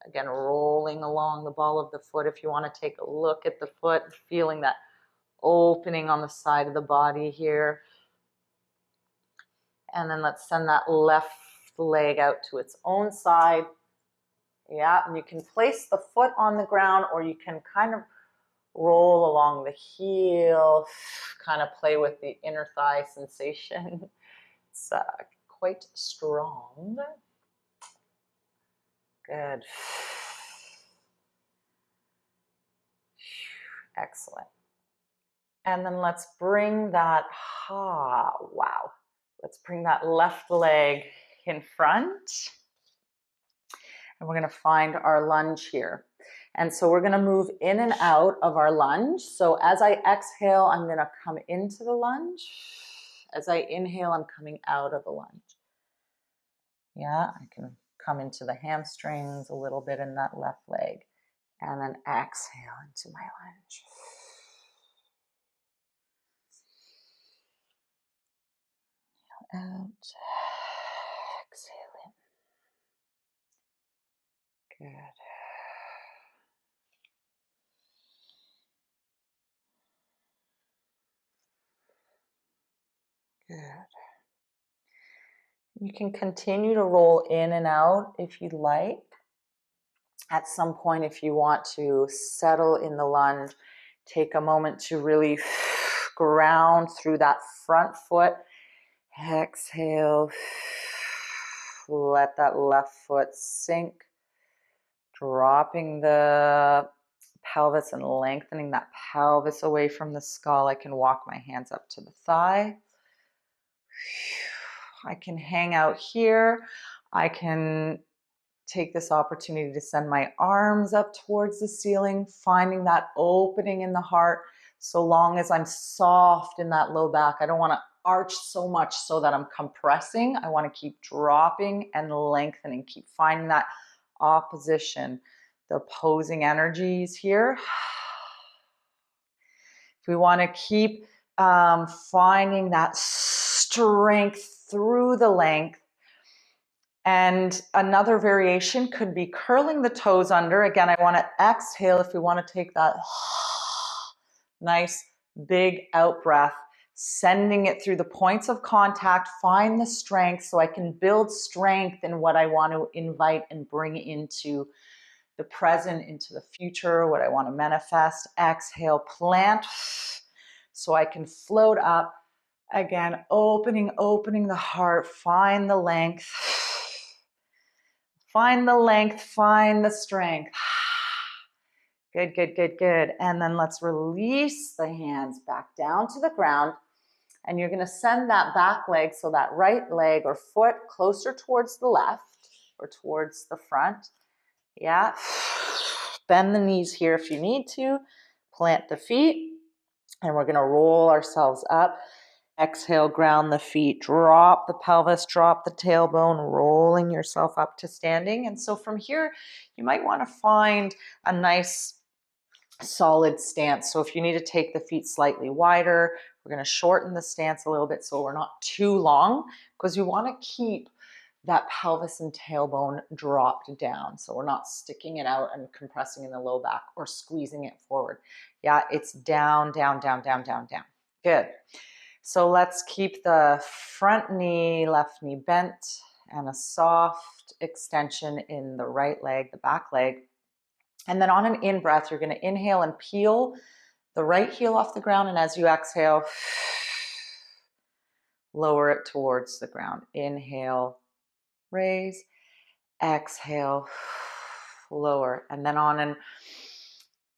Again, rolling along the ball of the foot. If you want to take a look at the foot, feeling that opening on the side of the body here. And then let's send that left leg out to its own side. Yeah, and you can place the foot on the ground, or you can kind of roll along the heel, kind of play with the inner thigh sensation. It's quite strong. Good. Excellent. And then let's bring that, wow. Let's bring that left leg in front. And we're going to find our lunge here. And so we're going to move in and out of our lunge. So as I exhale, I'm going to come into the lunge. As I inhale, I'm coming out of the lunge. Yeah, I can come into the hamstrings a little bit in that left leg. And then exhale into my lunge. Out. Exhale in. Good. Good. You can continue to roll in and out if you'd like. At some point, if you want to settle in the lunge, take a moment to really ground through that front foot. Exhale. Let that left foot sink, dropping the pelvis and lengthening that pelvis away from the skull. I can walk my hands up to the thigh. I can hang out here. I can take this opportunity to send my arms up towards the ceiling, finding that opening in the heart. So long as I'm soft in that low back, I don't want to arch so much so that I'm compressing. I want to keep dropping and lengthening, keep finding that opposition, the opposing energies here. If we want to keep finding that strength through the length. And another variation could be curling the toes under. Again, I want to exhale if we want to take that nice big out breath, sending it through the points of contact, find the strength so I can build strength in what I want to invite and bring into the present, into the future, what I want to manifest. Exhale, plant so I can float up. Again, opening the heart, find the length. Find the length, find the strength. Good, good, good, good. And then let's release the hands back down to the ground. And you're going to send that back leg, so that right leg or foot closer towards the left or towards the front. Yeah. Bend the knees here if you need to. Plant the feet. And we're going to roll ourselves up. Exhale, ground the feet, drop the pelvis, drop the tailbone, rolling yourself up to standing. And so from here, you might want to find a nice solid stance. So if you need to take the feet slightly wider, we're going to shorten the stance a little bit so we're not too long, because you want to keep that pelvis and tailbone dropped down. So we're not sticking it out and compressing in the low back or squeezing it forward. Yeah, it's down, down, down, down, down, down. Good. So let's keep the front knee, left knee bent, and a soft extension in the right leg, the back leg. And then on an in-breath, you're going to inhale and peel the right heel off the ground. And as you exhale, lower it towards the ground. Inhale, raise. Exhale, lower. And then on an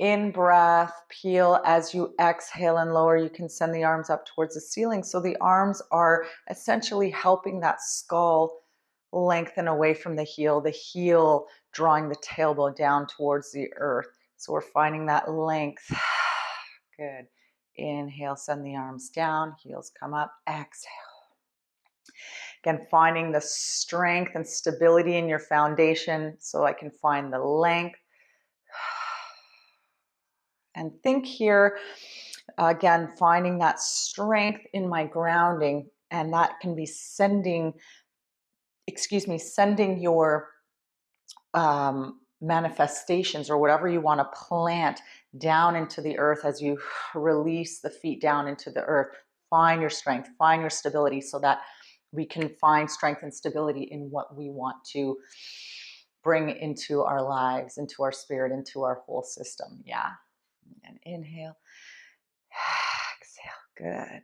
in-breath, peel. As you exhale and lower, you can send the arms up towards the ceiling. So the arms are essentially helping that skull lengthen away from the heel drawing the tailbone down towards the earth. So we're finding that length. Good. Inhale, send the arms down, heels come up, exhale. Again, finding the strength and stability in your foundation so I can find the length. And think here, again, finding that strength in my grounding, and that can be sending your manifestations or whatever you want to plant down into the earth as you release the feet down into the earth. Find your strength, find your stability so that we can find strength and stability in what we want to bring into our lives, into our spirit, into our whole system. Yeah. And inhale, exhale, good.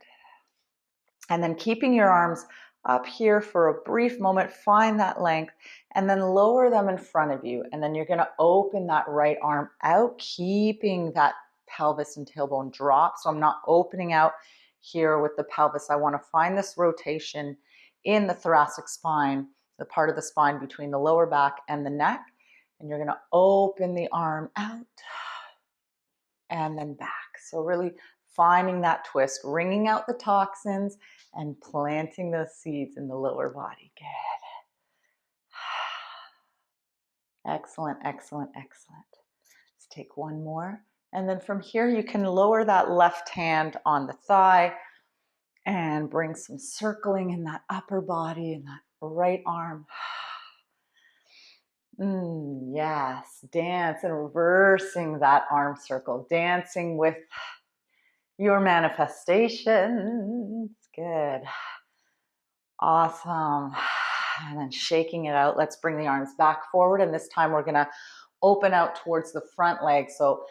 And then keeping your arms up here for a brief moment, find that length, and then lower them in front of you. And then you're going to open that right arm out, keeping that pelvis and tailbone drop. So I'm not opening out here with the pelvis. I want to find this rotation in the thoracic spine, the part of the spine between the lower back and the neck. And you're going to open the arm out and then back. So really finding that twist, wringing out the toxins and planting those seeds in the lower body. Good. Excellent, excellent, excellent. Let's take one more. And then from here, you can lower that left hand on the thigh and bring some circling in that upper body and that right arm. Yes, dance and reversing that arm circle, dancing with your manifestations. Good. Awesome. And then shaking it out. Let's bring the arms back forward. And this time we're going to open out towards the front leg. So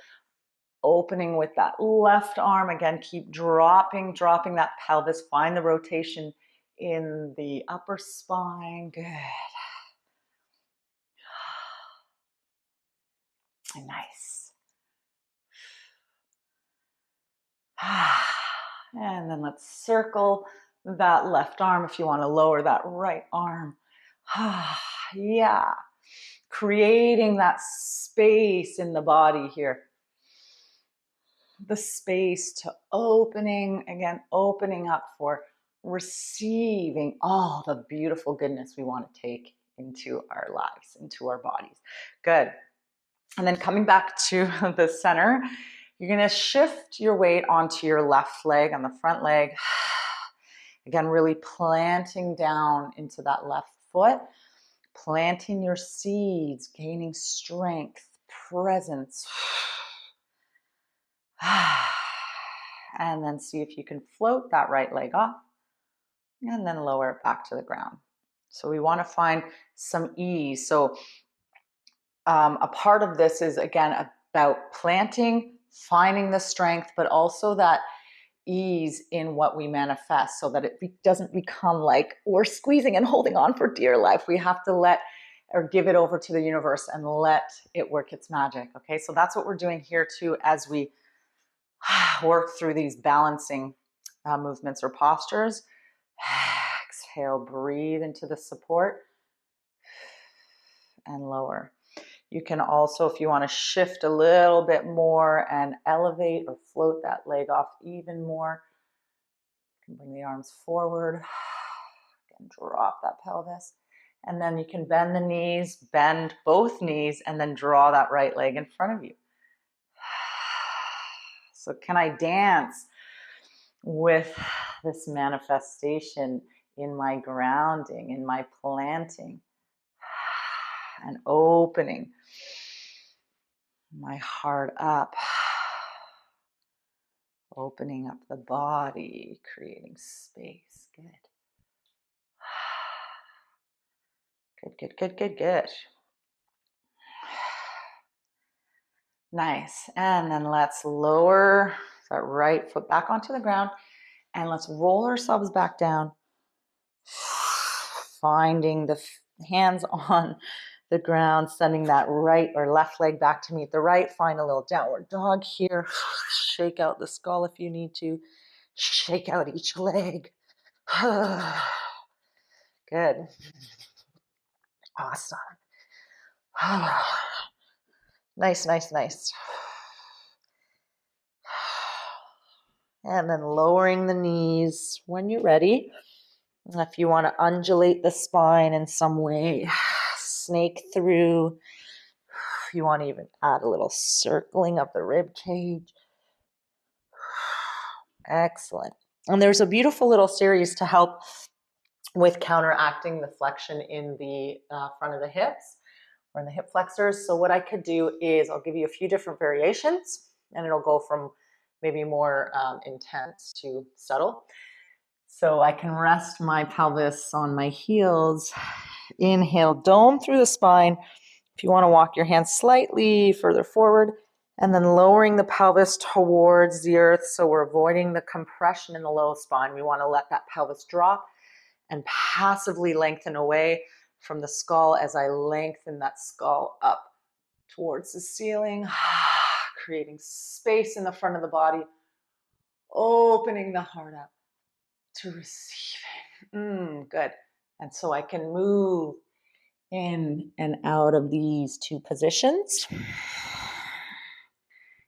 opening with that left arm. Again, keep dropping that pelvis. Find the rotation in the upper spine. Good. Nice. And then let's circle that left arm if you want to lower that right arm. Yeah. Creating that space in the body here. The space to opening, again, opening up for receiving all the beautiful goodness we want to take into our lives, into our bodies. Good. And then coming back to the center, you're going to shift your weight onto your left leg, on the front leg. Again, really planting down into that left foot, planting your seeds, gaining strength, presence. And then see if you can float that right leg off and then lower it back to the ground. So we want to find some ease. So a part of this is, again, about planting, finding the strength, but also that ease in what we manifest so that it doesn't become like we're squeezing and holding on for dear life. We have to let or give it over to the universe and let it work its magic. Okay, so that's what we're doing here too as we work through these balancing movements or postures. Exhale, breathe into the support and lower. You can also, if you want to shift a little bit more and elevate or float that leg off even more, you can bring the arms forward. Again, drop that pelvis. And then you can bend the knees, bend both knees, and then draw that right leg in front of you. So can I dance with this manifestation in my grounding, in my planting, and opening my heart up, opening up the body, creating space. Good. Good, good, good, good, good. Nice. And then let's lower that right foot back onto the ground and let's roll ourselves back down, finding the hands on the ground, sending that right or left leg back to meet the right. Find a little downward dog here. Shake out the skull if you need to. Shake out each leg. Good. Awesome. Nice, nice, nice. And then lowering the knees when you're ready. If you want to undulate the spine in some way, snake through. If you want to even add a little circling of the rib cage. Excellent. And there's a beautiful little series to help with counteracting the flexion in the front of the hips or in the hip flexors. So what I could do is I'll give you a few different variations and it'll go from maybe more intense to subtle. So I can rest my pelvis on my heels. Inhale, dome through the spine. If you want to walk your hands slightly further forward and then lowering the pelvis towards the earth. So we're avoiding the compression in the low spine. We want to let that pelvis drop and passively lengthen away from the skull as I lengthen that skull up towards the ceiling, creating space in the front of the body, opening the heart up to receiving. Good. And so I can move in and out of these two positions.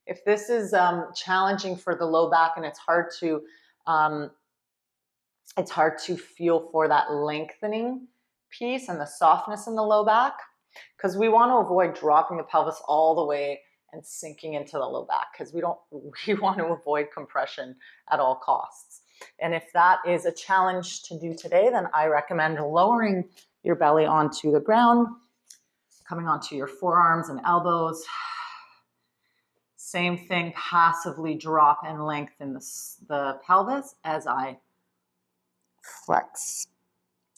If this is challenging for the low back and it's hard to feel for that lengthening piece and the softness in the low back, because we want to avoid dropping the pelvis all the way and sinking into the low back, because we want to avoid compression at all costs. And if that is a challenge to do today, then I recommend lowering your belly onto the ground, coming onto your forearms and elbows. Same thing, passively drop and lengthen the pelvis as I flex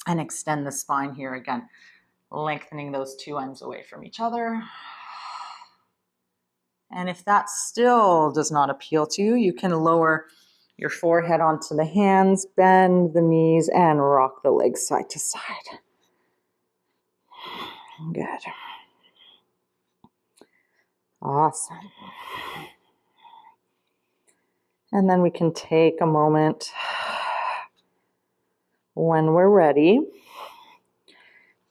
and extend the spine here again, lengthening those two ends away from each other. And if that still does not appeal to you, you can lower your forehead onto the hands, bend the knees, and rock the legs side to side. Good. Awesome. And then we can take a moment when we're ready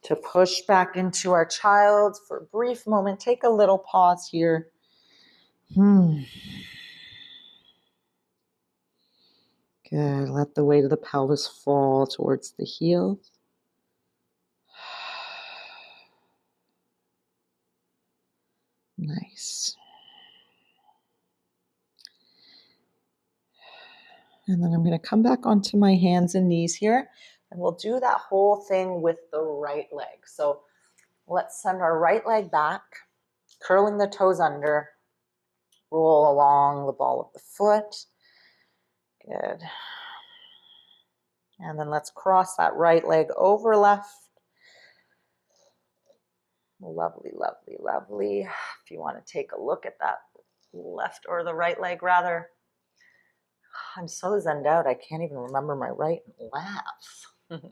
to push back into our child for a brief moment. Take a little pause here. Good. Let the weight of the pelvis fall towards the heels. Nice. And then I'm going to come back onto my hands and knees here, and we'll do that whole thing with the right leg. So let's send our right leg back, curling the toes under, roll along the ball of the foot. Good. And then let's cross that right leg over left. Lovely, lovely, lovely. If you want to take a look at that left or the right leg rather. I'm so zenned out, I can't even remember my right and left.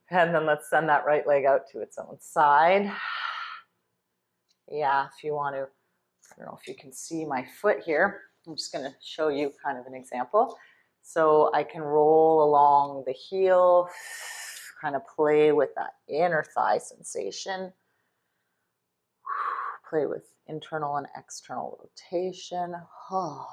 And then let's send that right leg out to its own side. Yeah, if you want to, I don't know if you can see my foot here. I'm just going to show you kind of an example. So I can roll along the heel, kind of play with that inner thigh sensation. Play with internal and external rotation. Oh,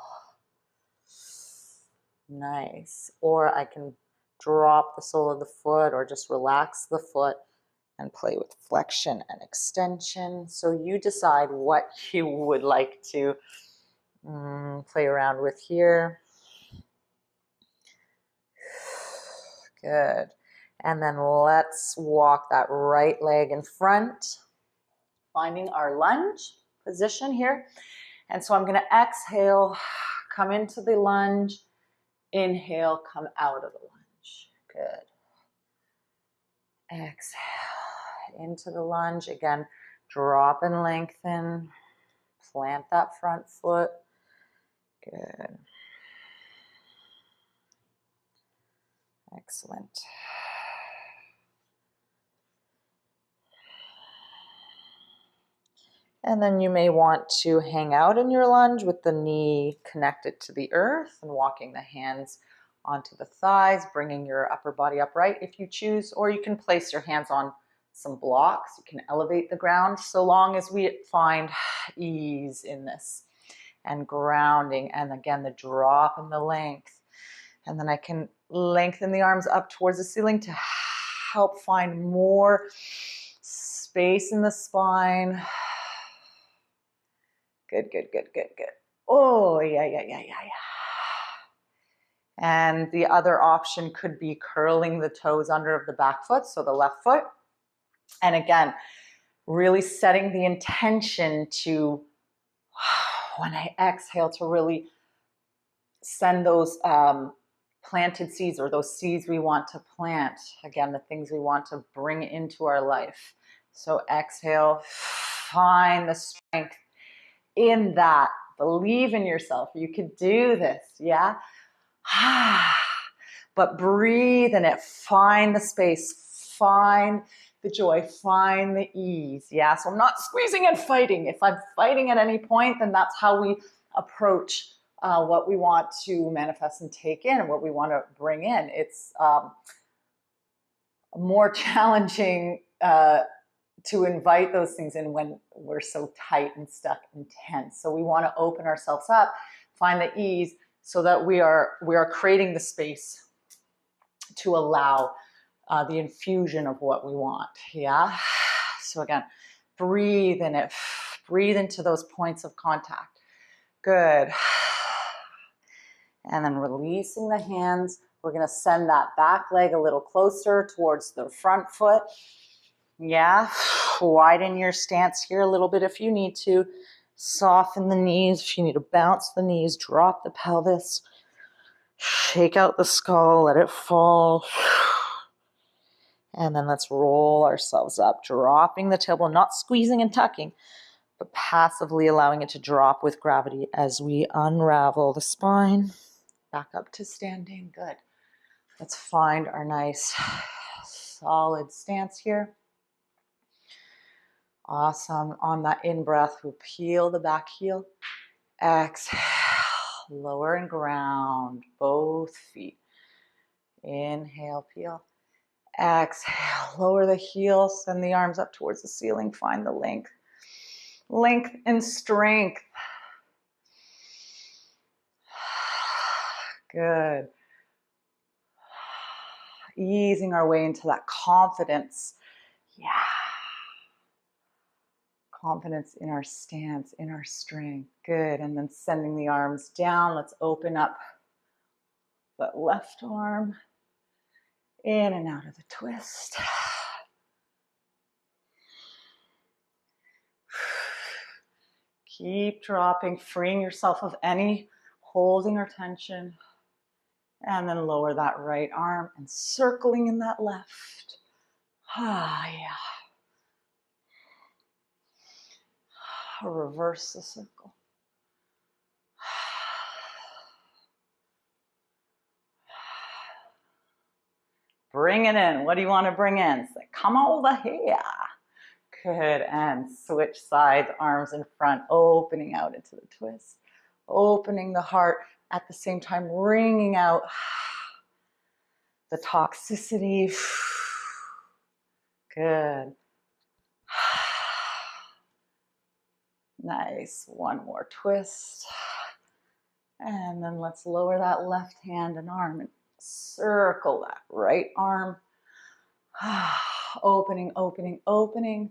nice. Or I can drop the sole of the foot or just relax the foot and play with flexion and extension. So you decide what you would like to play around with here. Good. And then let's walk that right leg in front, finding our lunge position here. And so I'm going to exhale, come into the lunge, inhale, come out of the lunge. Good. Exhale into the lunge. Again, drop and lengthen. Plant that front foot. Good. Excellent. And then you may want to hang out in your lunge with the knee connected to the earth and walking the hands onto the thighs, bringing your upper body upright if you choose, or you can place your hands on some blocks. You can elevate the ground so long as we find ease in this and grounding. And again, the drop and the length. And then I can lengthen the arms up towards the ceiling to help find more space in the spine. Good, good, good, good, good. Oh, yeah. And the other option could be curling the toes under of the back foot, so the left foot. And again, really setting the intention to, when I exhale, to really send those planted seeds, or those seeds we want to plant. Again, the things we want to bring into our life. So exhale, find the strength in that. Believe in yourself. You could do this, yeah? But breathe in it. Find the space. Find the joy. Find the ease, yeah? So I'm not squeezing and fighting. If I'm fighting at any point, then that's how we approach what we want to manifest and take in and what we want to bring in. It's more challenging to invite those things in when we're so tight and stuck and tense. So we want to open ourselves up, find the ease, so that we are creating the space to allow the infusion of what we want. Yeah. So again, breathe in it. Breathe into those points of contact. Good. And then releasing the hands. We're going to send that back leg a little closer towards the front foot. Yeah. Widen your stance here a little bit if you need to. Soften the knees. If you need to bounce the knees, drop the pelvis. Shake out the skull, let it fall. And then let's roll ourselves up, dropping the tailbone, not squeezing and tucking, but passively allowing it to drop with gravity as we unravel the spine. Back up to standing. Good. Let's find our nice solid stance here. Awesome. On that in-breath, we'll peel the back heel. Exhale. Lower and ground both feet. Inhale, peel. Exhale. Lower the heels. Send the arms up towards the ceiling. Find the length. Length and strength. Good. Easing our way into that confidence. Yeah. Confidence in our stance, in our strength. Good. And then sending the arms down. Let's open up that left arm. In and out of the twist. Keep dropping, freeing yourself of any holding or tension. And then lower that right arm and circling in that left. Ah, yeah. Reverse the circle. Bring it in. What do you want to bring in? Say, come over here. Good. And switch sides, arms in front, opening out into the twist. Opening the heart at the same time, wringing out the toxicity. Good. Nice. One more twist. And then let's lower that left hand and arm and circle that right arm. Opening, opening, opening.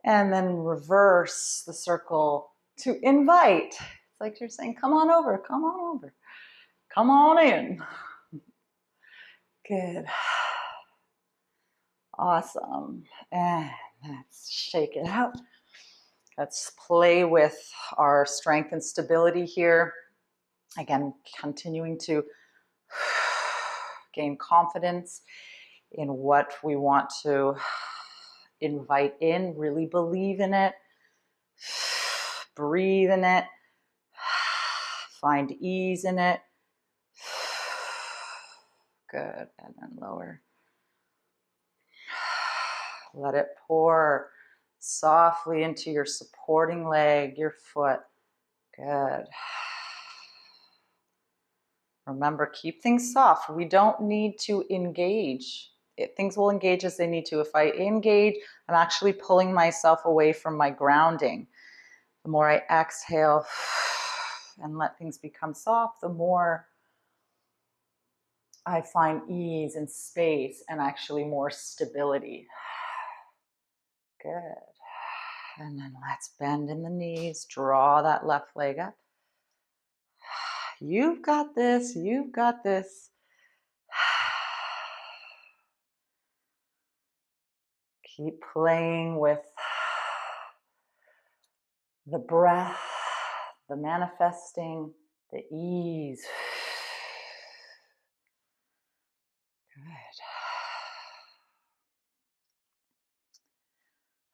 And then reverse the circle to invite. It's like you're saying, come on over, come on over. Come on in. Good. Awesome. And let's shake it out. Let's play with our strength and stability here. Again, continuing to gain confidence in what we want to invite in, really believe in it, breathe in it, find ease in it. Good, and then lower. Let it pour softly into your supporting leg, your foot. Good. Remember, keep things soft. We don't need to engage. Things will engage as they need to. If I engage, I'm actually pulling myself away from my grounding. The more I exhale and let things become soft, the more I find ease and space and actually more stability. Good. And then let's bend in the knees, draw that left leg up. You've got this, you've got this. Keep playing with the breath, the manifesting, the ease. Good.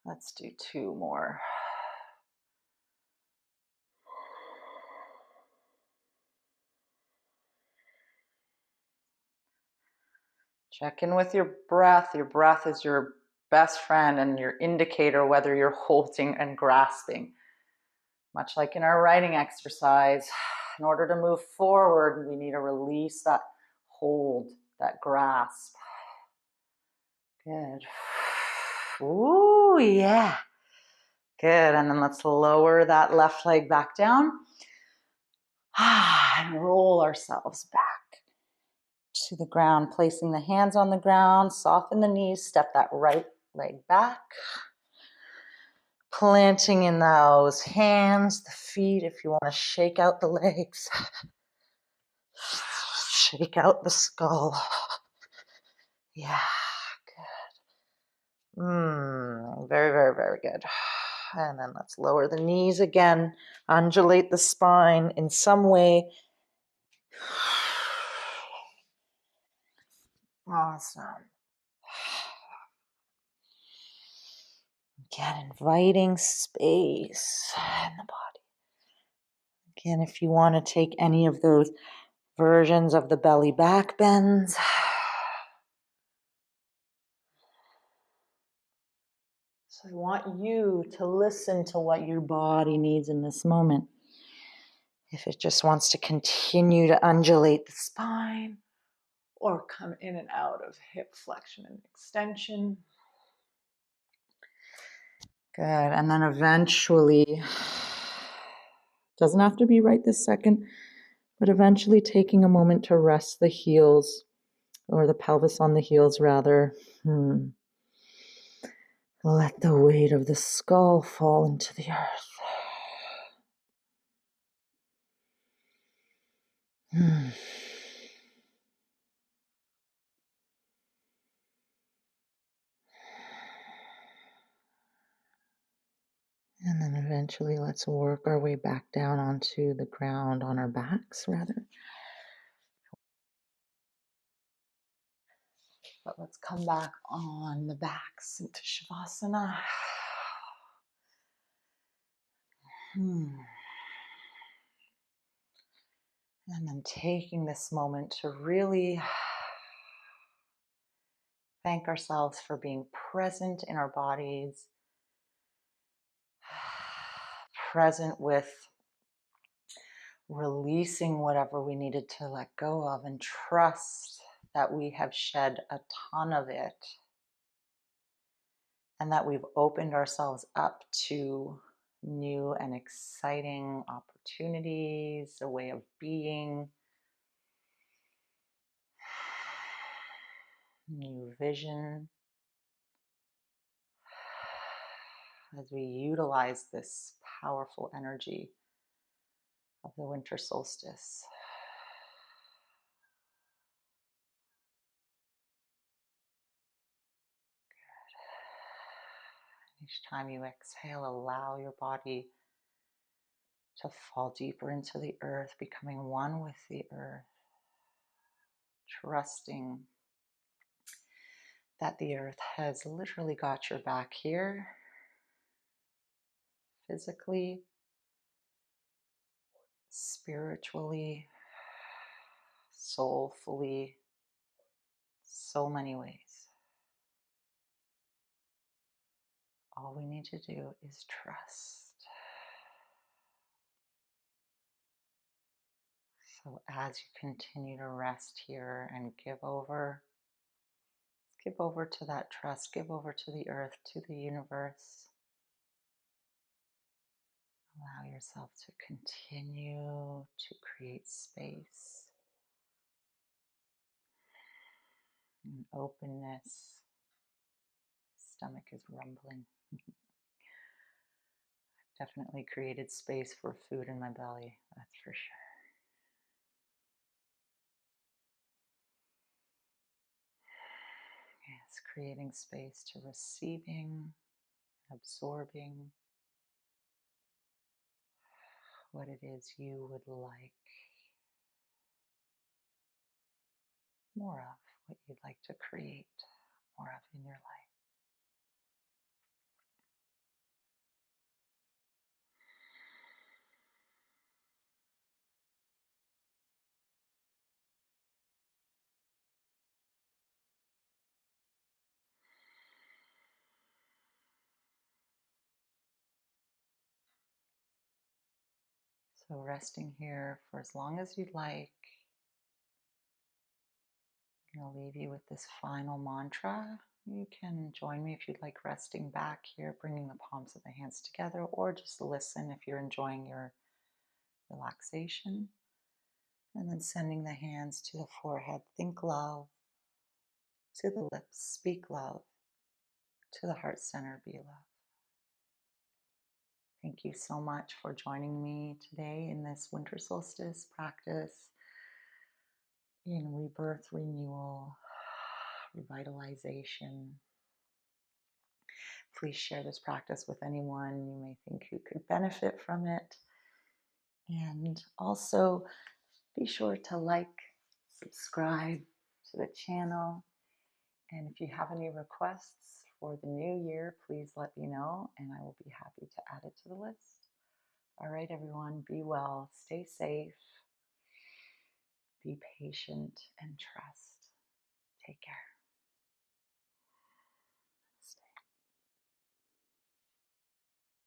Let's do two more. Check in with your breath. Your breath is your best friend and your indicator whether you're holding and grasping. Much like in our writing exercise, in order to move forward, we need to release that hold, that grasp. Good. Ooh, yeah. Good. And then let's lower that left leg back down and roll ourselves back to the ground, placing the hands on the ground, soften the knees, step that right leg back. Planting in those hands, the feet, if you want to shake out the legs. Shake out the skull. Yeah, good. Very, very, very good. And then let's lower the knees again. Undulate the spine in some way. Awesome. Again, inviting space in the body. Again, if you want to take any of those versions of the belly back bends, so I want you to listen to what your body needs in this moment. If it just wants to continue to undulate the spine or come in and out of hip flexion and extension. Good. And then eventually, doesn't have to be right this second, but eventually taking a moment to rest the heels, or the pelvis on the heels rather. Let the weight of the skull fall into the earth. And then eventually let's work our way back down onto the ground on our backs rather. But let's come back on the backs into Shavasana. And then taking this moment to really thank ourselves for being present in our bodies, present with releasing whatever we needed to let go of, and trust that we have shed a ton of it and that we've opened ourselves up to new and exciting opportunities, a way of being, new vision, as we utilize this powerful energy of the winter solstice. Each time you exhale, allow your body to fall deeper into the earth, becoming one with the earth, trusting that the earth has literally got your back here, physically, spiritually, soulfully, so many ways. All we need to do is trust. So as you continue to rest here and give over to that trust, give over to the earth, to the universe. Allow yourself to continue to create space and openness. My stomach is rumbling. I've definitely created space for food in my belly, that's for sure. Yes, creating space to receiving, absorbing what it is you would like more of, what you'd like to create more of in your life. So resting here for as long as you'd like. I'm going to leave you with this final mantra. You can join me if you'd like, resting back here, bringing the palms of the hands together, or just listen if you're enjoying your relaxation. And then sending the hands to the forehead, think love, to the lips, speak love, to the heart center, be love. Thank you so much for joining me today in this winter solstice practice in rebirth, renewal, revitalization. Please share this practice with anyone you may think who could benefit from it. And also be sure to like, subscribe to the channel. And if you have any requests for the new year, please let me know and I will be happy to add it to the list. All right, everyone, be well, stay safe, be patient, and trust. Take care.